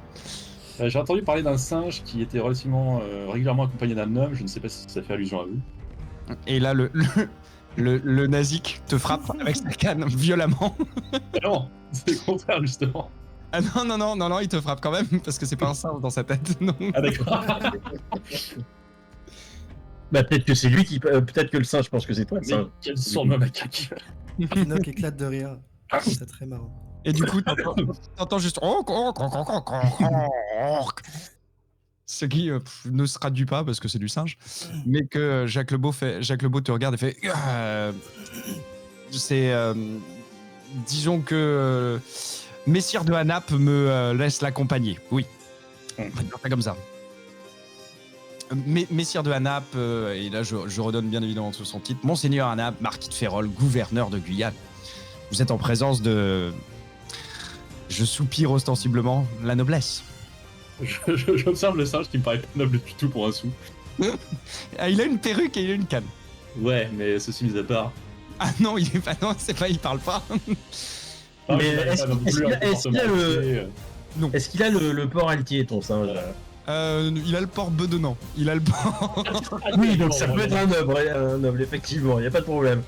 J'ai entendu parler d'un singe qui était relativement régulièrement accompagné d'un homme. Je ne sais pas si ça fait allusion à vous. Et là, le nazik te frappe avec sa canne violemment. Non, c'est le contraire justement. Ah non, il te frappe quand même parce que c'est pas un singe dans sa tête. Non. Ah d'accord. Bah peut-être que c'est lui qui, peut-être que le singe pense que c'est toi. Le Mais singe. quel surnom macaque. Pinocchio éclate de rire. C'est très marrant. Et du coup, t'entends juste ce qui ne se traduit pas parce que c'est du singe, mais que Jacques Lebeau te regarde et fait disons que Messire de Hanap me laisse l'accompagner. Oui, on va dire ça comme ça. Messire de Hanap, et là je redonne bien évidemment son titre, Monseigneur Hanap, marquis de Férolles, gouverneur de Guyane. Vous êtes en présence de... Je soupire ostensiblement la noblesse. J'observe le singe qui me paraît pas noble du tout pour un sou. Ah, il a une perruque et il a une canne. Ouais, mais ceci mis à part. Ah non, il est pas... Non, c'est pas... Il parle pas. Ah, Mais je n'avais est-ce pas non qu'il- plus un est-ce qu'il a comportement le- assez, Est-ce qu'il a le port altier, ton singe? Il a le port bedonnant. Il a le port... Oui, donc ça peut être un noble, effectivement, y a pas de problème.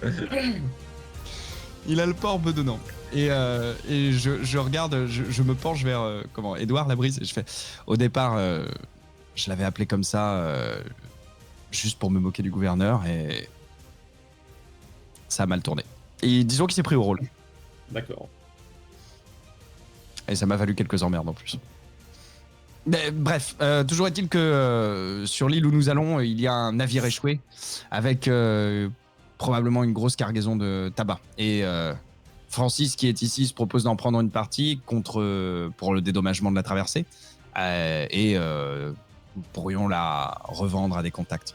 Il a le port bedonnant. Et je regarde, je me penche vers Édouard Labrise et je fais. Au départ, je l'avais appelé comme ça juste pour me moquer du gouverneur et ça a mal tourné. Et disons qu'il s'est pris au rôle. D'accord. Et ça m'a valu quelques emmerdes en plus. Mais, bref, toujours est-il que sur l'île où nous allons, il y a un navire échoué avec probablement une grosse cargaison de tabac. Et Francis, qui est ici, se propose d'en prendre une partie pour le dédommagement de la traversée. Et nous pourrions la revendre à des contacts.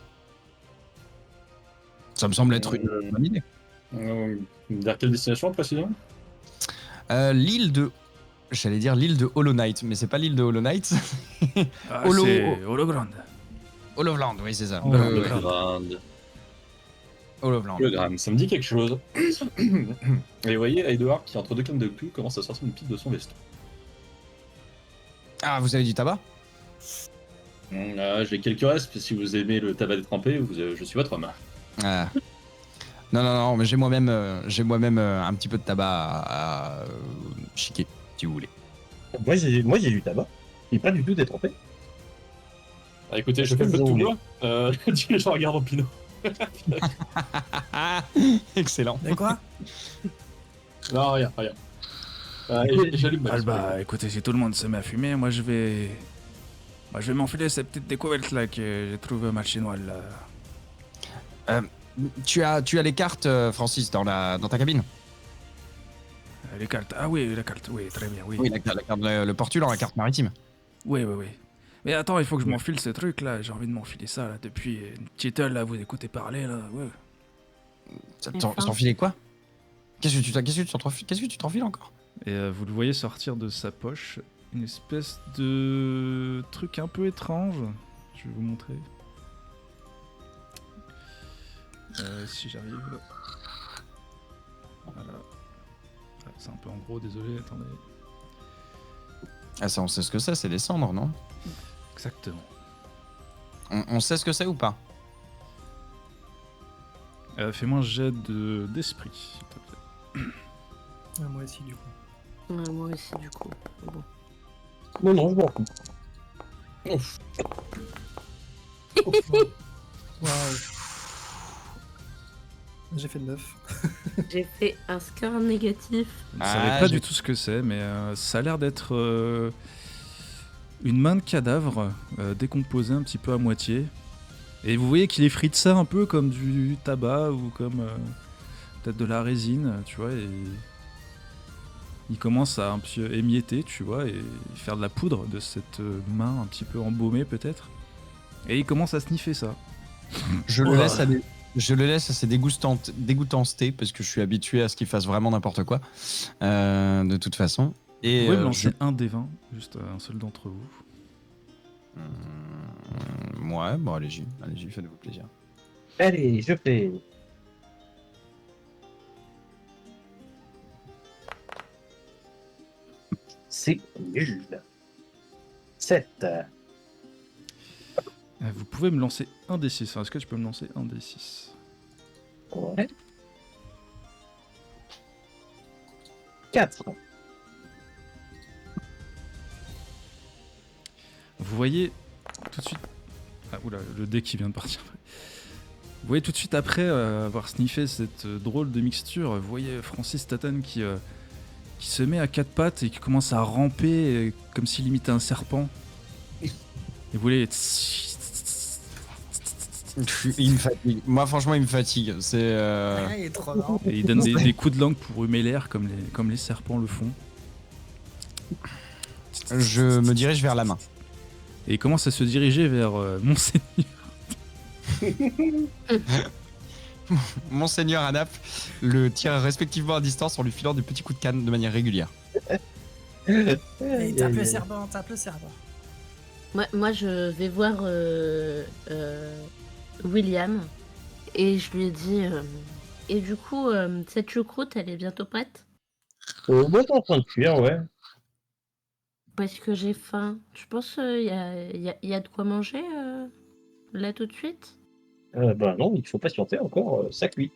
Ça me semble être une bonne idée. Vers quelle destination précisément? L'île de... J'allais dire l'île de Hollow Knight, mais c'est pas l'île de Hollow Knight. Ah, Holo- c'est Hologrand. Hollowland, oui, c'est ça. Le Grande. Hollowland. Le Grande, ça me dit quelque chose. Et vous voyez, Edouard, qui entre deux cannes de clous, commence à sortir une pipe de son veston. Ah, vous avez du tabac? J'ai quelques restes, si vous aimez le tabac détrempé, je suis votre homme. Ah. Non, mais j'ai moi-même un petit peu de tabac à chiquer, si vous voulez. Moi, j'ai du tabac. Il n'est pas du tout détrempé. Ah, écoutez, je fais le feu de tout bois. Je regarde en pinot. Excellent. De quoi? Non, rien. J'allume ma Bah écoutez, si tout le monde se met à fumer, moi je vais m'enfiler cette petite découverte là que j'ai trouvée au marché noir là. Tu as les cartes, Francis, dans ta cabine? Les cartes. Ah oui, la carte, oui, très bien, oui. Oui, la carte, le portulan, la carte maritime. Oui. Mais attends, il faut que je m'enfile ce truc là, j'ai envie de m'enfiler ça là depuis une petite heure là, vous écoutez parler là, ouais. T'enfiler quoi? Qu'est-ce que tu t'enfiles encore? Et vous le voyez sortir de sa poche une espèce de truc un peu étrange. Je vais vous montrer. Si j'arrive. Voilà. Ah, c'est un peu en gros, désolé, attendez. Ah, ça, on sait ce que c'est des cendres, non? Exactement. On sait ce que c'est ou pas? Fais-moi un jet d'esprit, s'il te plaît. Moi aussi, du coup. Ouais, moi aussi, du coup. Bon. Non, je m'en fous. Waouh. J'ai fait 9. J'ai fait un score négatif. Vous ne savez pas du tout ce que c'est, mais ça a l'air d'être une main de cadavre décomposée un petit peu à moitié. Et vous voyez qu'il effrite ça un peu comme du tabac ou comme peut-être de la résine, tu vois. Et il commence à un peu émietter, tu vois, et faire de la poudre de cette main un petit peu embaumée peut-être. Et il commence à sniffer ça. Je le laisse à ses dégoûtancetés parce que je suis habitué à ce qu'il fasse vraiment n'importe quoi, de toute façon. Et vous pouvez me lancer un des 20, juste un seul d'entre vous. Ouais, bon, allez-y, faites-vous plaisir. Allez, je fais. C'est nul. 7. Vous pouvez me lancer un des 6. Est-ce que tu peux me lancer un des 6? Ouais. 4. Vous voyez tout de suite... Ah oula, le dé qui vient de partir. Vous voyez tout de suite après avoir sniffé cette drôle de mixture, vous voyez Francis Tatane qui se met à quatre pattes et qui commence à ramper comme s'il imitait un serpent. Et vous voyez... Il me fatigue. Moi, franchement, il me fatigue. C'est. Il est trop marrant. Et il donne des coups de langue pour humer l'air comme les serpents le font. Je me dirige vers la main. Et il commence à se diriger vers Monseigneur. Monseigneur Anap le tire respectivement à distance en lui filant des petits coups de canne de manière régulière. Et tape le serpent. Moi, je vais voir William et je lui dis et du coup, cette choucroute, elle est bientôt prête? Moi, t'es en train de cuire, ouais. Parce que j'ai faim. Je pense qu'il y a de quoi manger là tout de suite? Bah non, il faut patienter encore, ça cuit.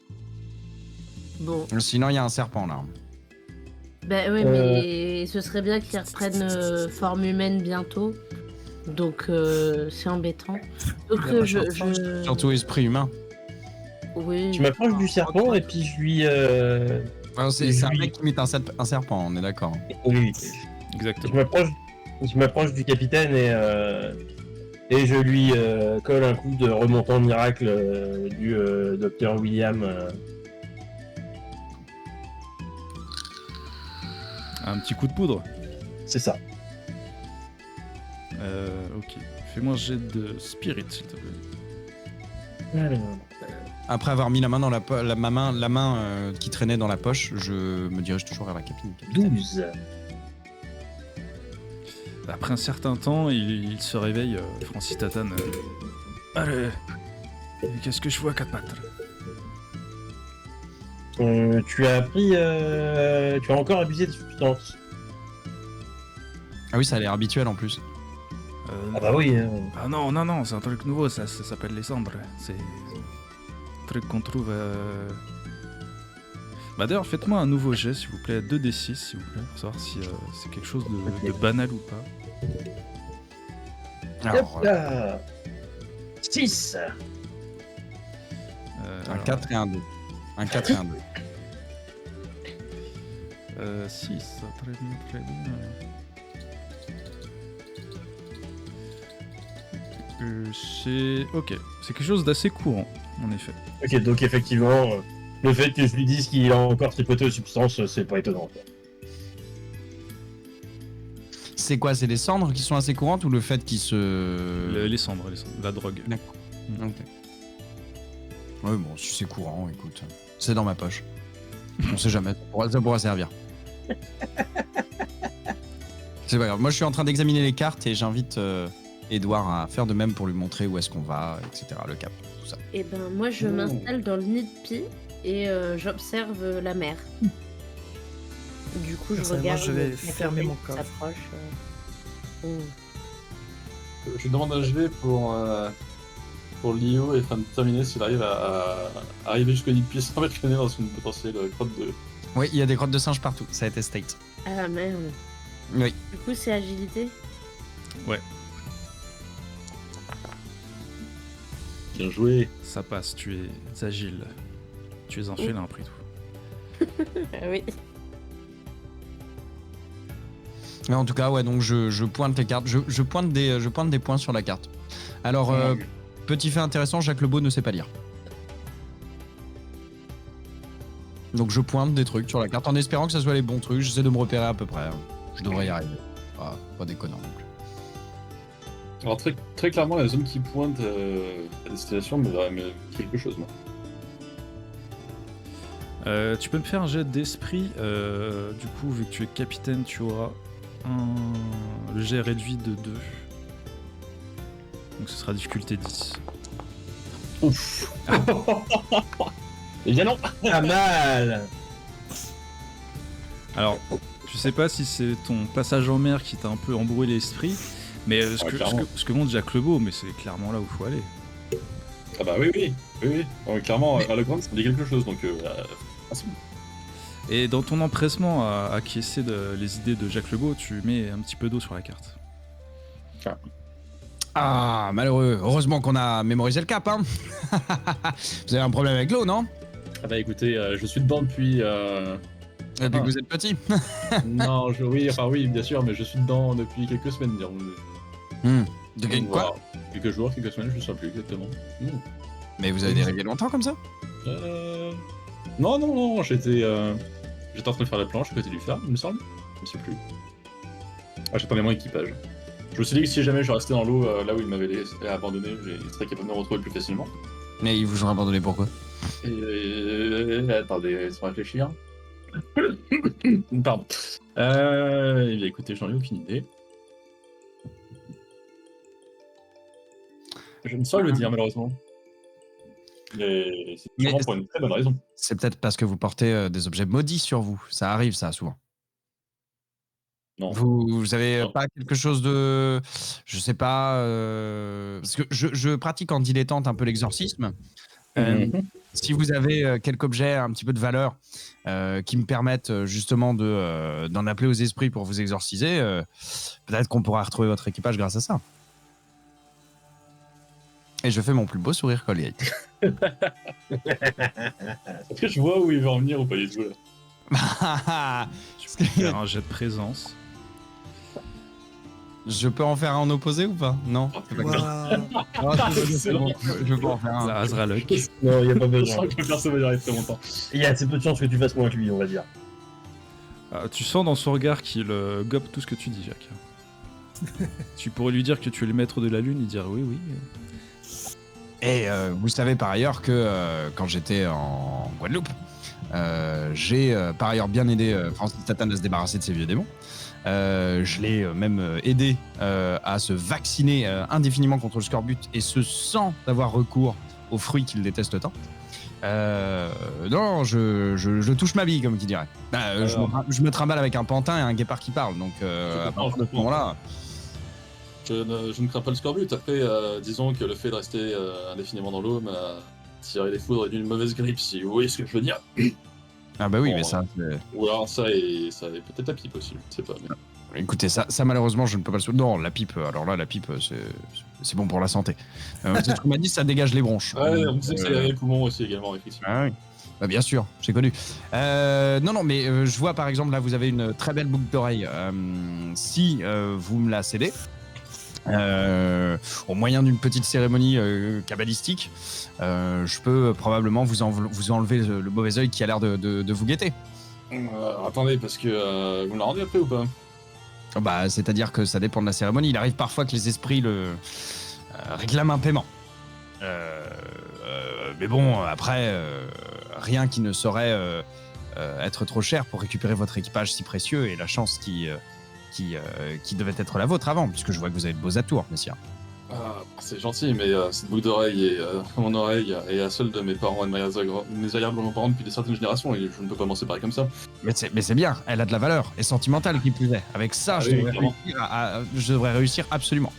Bon, Sinon, il y a un serpent là. bah ouais, mais ce serait bien qu'ils reprennent forme humaine bientôt. Donc c'est embêtant. Donc Surtout esprit humain. Oui. Tu m'approches du serpent et puis je lui. C'est un mec qui imite un serpent, on est d'accord. Oui. Exactement. Je m'approche du capitaine et je lui colle un coup de remontant miracle du docteur William. Un petit coup de poudre. C'est ça. Ok. Fais-moi un jet de spirit, s'il te plaît. Alors, Après avoir mis la main dans la main qui traînait dans la poche, je me dirige toujours vers la cabine. 12. Après un certain temps, il se réveille, Francis Tatane. Allez, qu'est-ce que je vois à quatre pattes? Tu as encore abusé de substances. Ah oui, ça a l'air habituel en plus. Ah bah oui. Ah non, non, non, c'est un truc nouveau, ça s'appelle les cendres. C'est un truc qu'on trouve... Bah d'ailleurs, faites-moi un nouveau jet, s'il vous plaît, 2d6, s'il vous plaît, pour savoir si c'est quelque chose de banal ou pas. Alors, Hop là 6. un 4 et un 2. Un 4 et un 2. 6, très bien, très bien. Ok, c'est quelque chose d'assez courant, en effet. Ok, donc effectivement, le fait que je lui dise qu'il a encore tripoté aux substances, c'est pas étonnant. Quoi. C'est quoi? C'est les cendres qui sont assez courantes ou le fait qu'ils se... Les cendres, la drogue. D'accord. Ok. Ouais, bon, si c'est courant, écoute, c'est dans ma poche. On sait jamais, ça pourra servir. C'est pas grave. Moi, je suis en train d'examiner les cartes et j'invite Edouard à faire de même pour lui montrer où est-ce qu'on va, etc. Le cap, tout ça. Et ben moi je m'installe dans le nid de Pi et j'observe la mer. Du coup je Personnellement, regarde. je vais la fermer tempête mon qui coffre. s'approche. Je demande un GV pour Lio et afin de déterminer s'il arrive à arriver jusqu'au nid de pied sans mettre le nez dans une potentielle grotte de... Oui, il y a des grottes de singes partout, ça a été state. Ah merde. Oui. Du coup c'est agilité. Ouais, Bien joué. ça passe, tu es agile. Tu es un félin après tout. Oui. Mais en tout cas, ouais, donc je pointe les cartes, je pointe des points sur la carte. Alors, petit fait intéressant, Jacques Lebeau ne sait pas lire. Donc je pointe des trucs sur la carte en espérant que ça soit les bons trucs, j'essaie de me repérer à peu près. Je devrais y arriver. Ah, pas déconnant non plus. Alors très, très clairement, la zone qui pointe à destination me quelque chose, moi. Tu peux me faire un jet d'esprit. Du coup, vu que tu es capitaine, tu auras le jet réduit de 2. Donc ce sera difficulté 10. Ouf. Eh bien non. Pas mal. Alors, je sais pas si c'est ton passage en mer qui t'a un peu embrouillé l'esprit, mais ce que montre Jacques Lebeau, mais c'est clairement là où il faut aller. Ah bah oui. Donc, clairement, à la grande, ça me dit quelque chose, donc... c'est bon. Et dans ton empressement à acquiescer les idées de Jacques Lebeau, tu mets un petit peu d'eau sur la carte. Ah, malheureux. Heureusement qu'on a mémorisé le cap, hein. Vous avez un problème avec l'eau, non? Ah bah écoutez, je suis dedans depuis... Depuis que vous êtes petit. non, oui, bien sûr, mais je suis dedans depuis quelques semaines, dirons. De quoi? Quelques jours, quelques semaines, je ne sais plus exactement. Mais vous avez dérivé longtemps comme ça? Non, j'étais en train de faire la planche à côté du phare, il me semble. Je ne sais plus. Ah, j'attendais mon équipage. Je me suis dit que si jamais je restais dans l'eau là où il m'avait abandonné, il serait capable de me retrouver plus facilement. Mais ils vous ont abandonné pourquoi? Attendez, laisse-moi réfléchir. Pardon. Eh bien, écoutez, j'en ai aucune idée. Je ne saurais le dire, malheureusement. Mais c'est sûrement pour une très bonne raison. C'est peut-être parce que vous portez des objets maudits sur vous. Ça arrive, ça, souvent. Non. Vous avez pas quelque chose de... Je sais pas... Parce que je pratique en dilettante un peu l'exorcisme. Si vous avez quelques objets un petit peu de valeur qui me permettent justement d'en appeler aux esprits pour vous exorciser, peut-être qu'on pourra retrouver votre équipage grâce à ça. Et je fais mon plus beau sourire collier. Est-ce que je vois où il veut en venir ou pas du tout là? Tu peux faire un jet de présence. Je peux en faire un en opposé ou pas? Non, c'est pas grave. C'est bon, je peux en faire un. Azralok. Non, il n'y a pas Je besoin. sens que personne va y arriver très longtemps. Il y a assez peu de chances que tu fasses moins que lui, on va dire. Tu sens dans son regard qu'il gobe tout ce que tu dis, Jacques. Tu pourrais lui dire que tu es le maître de la lune, il dirait oui. Et vous savez par ailleurs que quand j'étais en Guadeloupe, j'ai par ailleurs bien aidé Francis Tatane à se débarrasser de ses vieux démons. Je l'ai même aidé à se vacciner indéfiniment contre le scorbut, et ce sans avoir recours aux fruits qu'il déteste tant. Non, je touche ma bille, comme qui dirait. Je me trimballe avec un pantin et un guépard qui parle, donc à partir de ce moment-là... Je ne crains pas le scorbut. Après, disons que le fait de rester indéfiniment dans l'eau m'a tiré les foudres d'une mauvaise grippe, si vous voyez ce que je veux dire. Ah bah oui, Bon, mais ça... Ou alors ça est peut-être la pipe aussi, je sais pas. Mais... Écoutez, ça malheureusement, je ne peux pas le souhaiter. Non, la pipe, alors là, la pipe, c'est bon pour la santé. C'est ce qu'on m'a dit, ça dégage les bronches. Ouais, on me disait que ça allait les poumons aussi également, effectivement. Ah oui. Bah bien sûr, j'ai connu. Non, mais je vois par exemple, là, vous avez une très belle boucle d'oreille. Si vous me la cédez, au moyen d'une petite cérémonie kabbalistique, je peux probablement vous enlever le mauvais œil qui a l'air de vous guetter. Attendez, parce que vous me la rendez après ou pas? Bah, c'est-à-dire que ça dépend de la cérémonie. Il arrive parfois que les esprits réclament un paiement. Mais bon, après, rien qui ne saurait être trop cher pour récupérer votre équipage si précieux et la chance qui devait être la vôtre avant, puisque je vois que vous avez de beaux atours, messieurs. Ah, c'est gentil, mais cette boucle d'oreille est mon oreille et la seule de mes parents et de mes arrière-grands-parents depuis des certaines générations, et je ne peux pas m'en séparer comme ça. Mais c'est bien, elle a de la valeur, et sentimentale qui plus est. Avec ça, je devrais réussir absolument.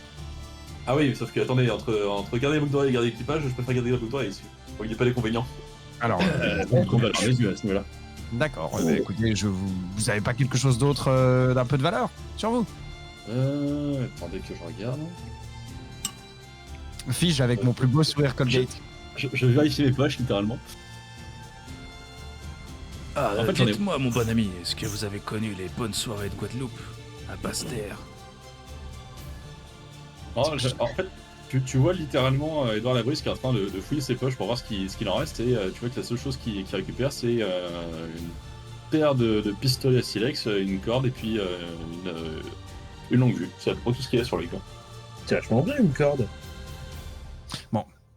Ah oui, sauf que, attendez, entre garder la boucle d'oreille et garder l'équipage, je préfère garder la boucle d'oreille, il n'y a pas d'inconvénient. Alors, On va dans les yeux à ce niveau-là. d'accord, écoutez, vous avez pas quelque chose d'autre d'un peu de valeur sur vous? Attendez que je regarde. Fige avec mon plus beau sourire Colgate. Je vérifie mes poches, littéralement. Ah, En fait, j'en ai- dites-moi, mon bon ami, est-ce que vous avez connu les bonnes soirées de Guadeloupe à Basse-Terre? En fait, tu vois littéralement Edouard Labris qui est en train de fouiller ses poches pour voir ce qu'il en reste, et tu vois que la seule chose qu'il récupère, c'est une paire de pistolets à silex, une corde et puis une longue vue. C'est à peu près tout ce qu'il y a sur lui, quoi. C'est vachement bien une corde.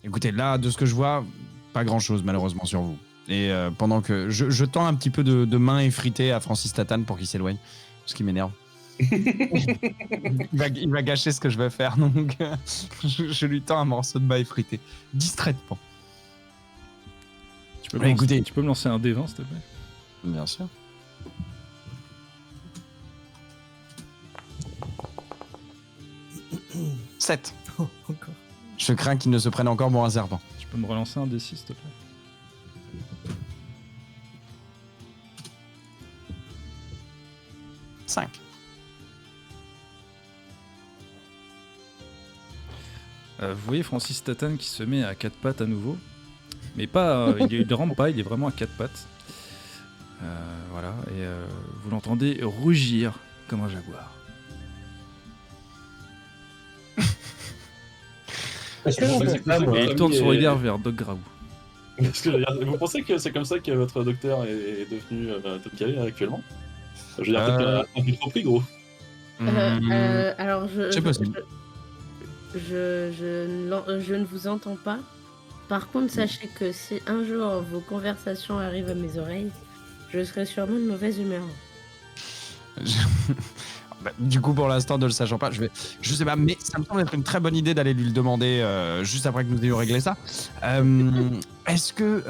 Écoutez, là, de ce que je vois, pas grand-chose malheureusement sur vous. Et pendant que je tends un petit peu de main effritée à Francis Tatane pour qu'il s'éloigne, ce qui m'énerve. il va gâcher ce que je vais faire, donc je lui tends un morceau de main effritée, distraitement. Tu peux, Ouais, écoutez. tu peux me lancer un D20, s'il te plaît? Bien sûr. « 7. Encore. Je crains qu'il ne se prenne encore pour un serpent. Tu peux me relancer un D6, s'il te plaît? 5. Vous voyez Francis Tatane qui se met à quatre pattes à nouveau, mais pas, il ne rampe pas, il est vraiment à quatre pattes. Voilà, et vous l'entendez rugir comme un jaguar. Est-ce que j'en sais pas, moi Et il tourne son regard vers Doc Graou. Parce que, regarde, vous pensez que c'est comme ça que votre docteur est devenu Tom Calais actuellement? Je veux dire, peut-être un peu trop pris, gros. Alors, C'est possible. je ne vous entends pas. Par contre, sachez que si un jour vos conversations arrivent à mes oreilles, je serai sûrement de mauvaise humeur. Bah, du coup, pour l'instant, ne le sachant pas, je sais pas, mais ça me semble être une très bonne idée d'aller lui le demander juste après que nous ayons réglé ça. Est-ce que,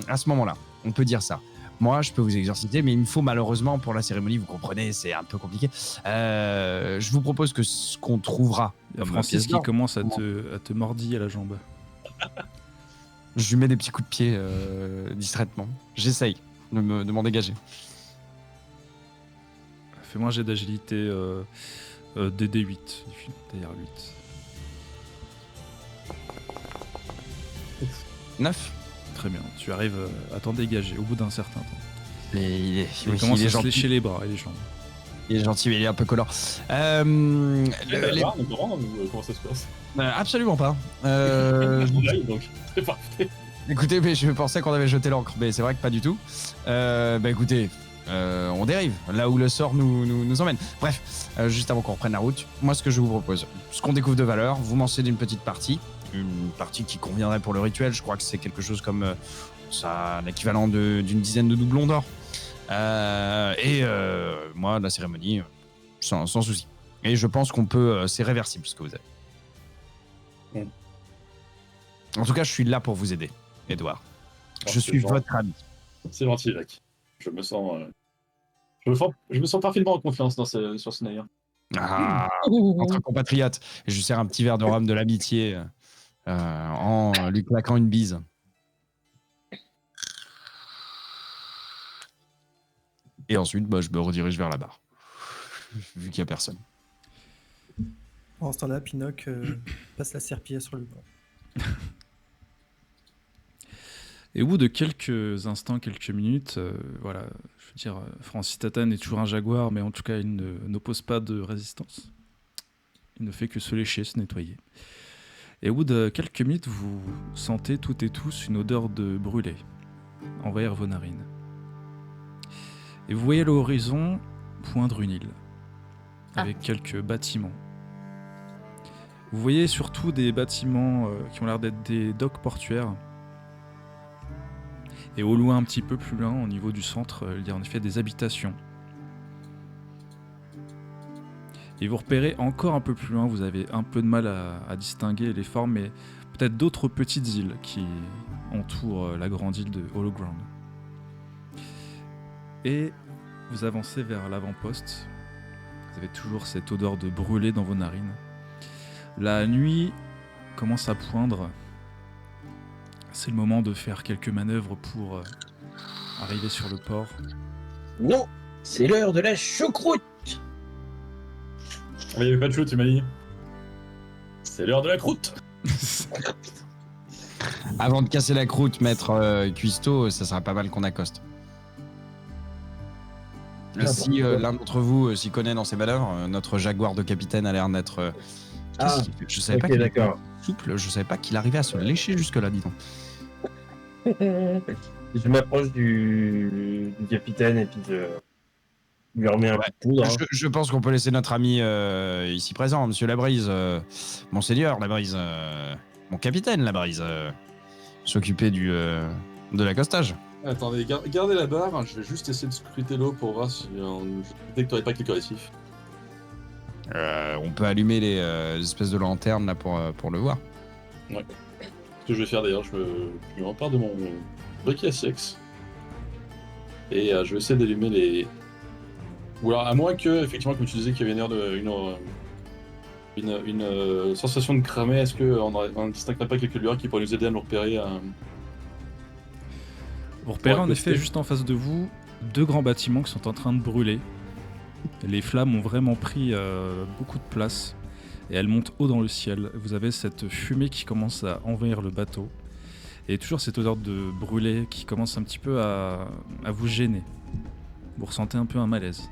à ce moment-là, on peut dire ça? Moi, je peux vous exorciser, mais il me faut malheureusement pour la cérémonie, vous comprenez, c'est un peu compliqué. Je vous propose que ce qu'on trouvera. Il y a comme Francis pièce qui d'or, commence à te mordiller à la jambe. je lui mets des petits coups de pied distraitement. J'essaye de m'en dégager. Fais-moi un jet d'agilité DD8, d'ailleurs 8. 9. Très bien, tu arrives à t'en dégager au bout d'un certain temps. Et il Il commence à se gentil. lécher les bras et les jambes. Il est gentil, mais il est un peu collant. Comment ça se passe? Absolument pas. Donc, c'est parfait. Écoutez, mais je pensais qu'on avait jeté l'encre, mais c'est vrai que pas du tout. Bah écoutez, on dérive, là où le sort nous emmène. Bref, juste avant qu'on reprenne la route, moi ce que je vous propose, ce qu'on découvre de valeur, vous m'en cédez une petite partie qui conviendrait pour le rituel, je crois que c'est quelque chose comme ça, l'équivalent d'une dizaine de doublons d'or. Moi, la cérémonie, sans souci. Et je pense qu'on peut, c'est réversible ce que vous avez. En tout cas, je suis là pour vous aider, Edouard. Je suis votre ami. C'est gentil, mec. Je me sens parfaitement en confiance sur ce navire. Ah, entre compatriotes. Et je lui sers un petit verre de rhum de l'amitié en lui claquant une bise. Et ensuite, je me redirige vers la barre, vu qu'il n'y a personne. Pendant ce temps-là, Pinocchio passe la serpillière sur le banc. Et au bout de quelques instants, quelques minutes, voilà, je veux dire, Francis Tatane est toujours un jaguar, mais en tout cas, il n'oppose pas de résistance. Il ne fait que se lécher, se nettoyer. Et au bout de quelques minutes, vous sentez toutes et tous une odeur de brûlé envers vos narines. Et vous voyez à l'horizon poindre une île, avec quelques bâtiments. Vous voyez surtout des bâtiments qui ont l'air d'être des docks portuaires. Et au loin, un petit peu plus loin, au niveau du centre, il y a en effet des habitations. Et vous repérez encore un peu plus loin, vous avez un peu de mal à distinguer les formes, mais peut-être d'autres petites îles qui entourent la grande île de Hollow Ground. Et vous avancez vers l'avant-poste. Vous avez toujours cette odeur de brûlé dans vos narines. La nuit commence à poindre. C'est le moment de faire quelques manœuvres pour arriver sur le port. Non, c'est l'heure de la choucroute. Il n'y avait pas de chou, tu m'as dit. C'est l'heure de la croûte. Avant de casser la croûte, maître Cuisto, ça serait pas mal qu'on accoste. Si l'un d'entre vous s'y connaît dans ces manœuvres, notre jaguar de capitaine a l'air d'être... je savais pas qu'il était souple, je savais pas qu'il arrivait à se lécher jusque-là, dis donc. Je m'approche du capitaine et puis je lui remets un coup de poudre. Hein. Je pense qu'on peut laisser notre ami ici présent, monsieur Labrise, monseigneur Labrise, mon capitaine Labrise, s'occuper de l'accostage. Attendez, gardez la barre, hein, je vais juste essayer de scruter l'eau pour voir si je détecterai pas quelques récifs. On peut allumer les espèces de lanternes là pour le voir. Ouais. Ce que je vais faire d'ailleurs, je me rempare de mon briquet à sexe. Et je vais essayer d'allumer les... Ou alors à moins que, effectivement, comme tu disais qu'il y avait une sensation de cramer, est-ce qu'on ne distinguerait pas quelques lueurs qui pourraient nous aider à nous repérer Vous repérez en effet juste en face de vous 2 grands bâtiments qui sont en train de brûler. Les flammes ont vraiment pris beaucoup de place et elles montent haut dans le ciel. Vous avez cette fumée qui commence à envahir le bateau et toujours cette odeur de brûlé qui commence un petit peu à vous gêner. Vous ressentez un peu un malaise.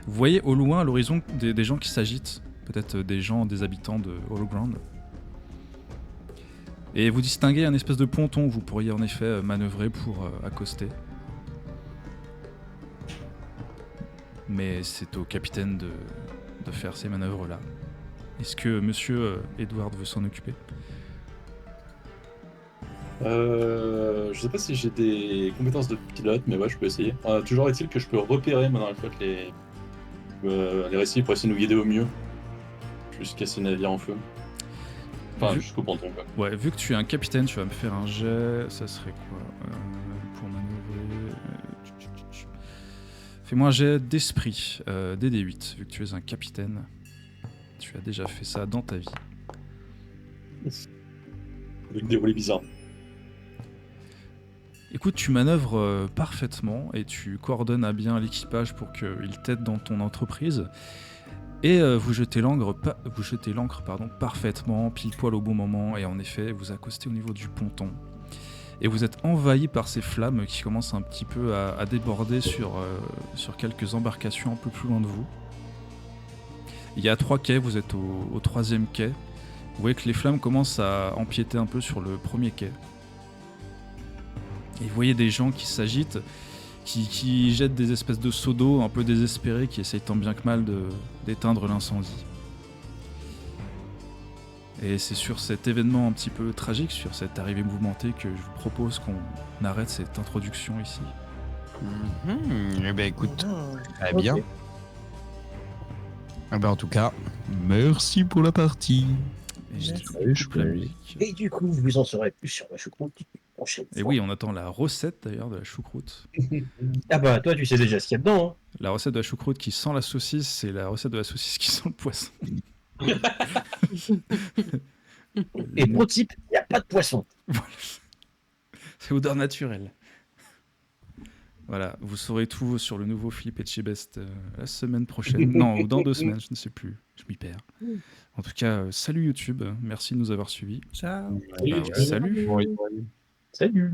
Vous voyez au loin à l'horizon des gens qui s'agitent, peut-être des habitants de Hollow Ground. Et vous distinguez un espèce de ponton où vous pourriez en effet manœuvrer pour accoster. Mais c'est au capitaine de faire ces manœuvres-là. Est-ce que monsieur Edward veut s'en occuper ? Je sais pas si j'ai des compétences de pilote, mais ouais, je peux essayer. Toujours est-il que je peux repérer maintenant une fois que les récifs pour essayer de nous guider au mieux. Juste casser le navire en feu. Enfin, jusqu'au ponton, quoi. Ouais, vu que tu es un capitaine, tu vas me faire un jet. Ça serait quoi pour manœuvrer Fais-moi un jet d'esprit, DD8, vu que tu es un capitaine. Tu as déjà fait ça dans ta vie. Avec des roulés bizarres. Écoute, tu manœuvres parfaitement et tu coordonnes à bien l'équipage pour qu'il t'aide dans ton entreprise. Et vous jetez l'ancre parfaitement, pile poil au bon moment. Et en effet, vous accostez au niveau du ponton. Et vous êtes envahi par ces flammes qui commencent un petit peu à déborder sur quelques embarcations un peu plus loin de vous. Il y a 3 quais, vous êtes au 3e quai. Vous voyez que les flammes commencent à empiéter un peu sur le 1er quai. Et vous voyez des gens qui s'agitent, qui jettent des espèces de seaux d'eau un peu désespérés, qui essayent tant bien que mal d'éteindre l'incendie. Et c'est sur cet événement un petit peu tragique, sur cette arrivée mouvementée, que je vous propose qu'on arrête cette introduction ici. Eh ben écoute, très bien. Eh ben en tout cas, merci pour la partie. Et Et du coup, vous en saurez plus sur ma choucroute. prochaine Et fois. oui, on attend la recette d'ailleurs de la choucroute. Ah bah toi tu sais déjà ce qu'il y a dedans. Hein. La recette de la choucroute qui sent la saucisse, c'est la recette de la saucisse qui sent le poisson. Et pro type, il n'y a pas de poisson. Voilà. C'est odeur naturelle. Voilà, vous saurez tout sur le nouveau Philippe Etchebest la semaine prochaine. Non, ou dans 2 semaines, je ne sais plus. Je m'y perds. En tout cas, salut YouTube, merci de nous avoir suivis. Ciao. Bah, salut. Oui. Salut.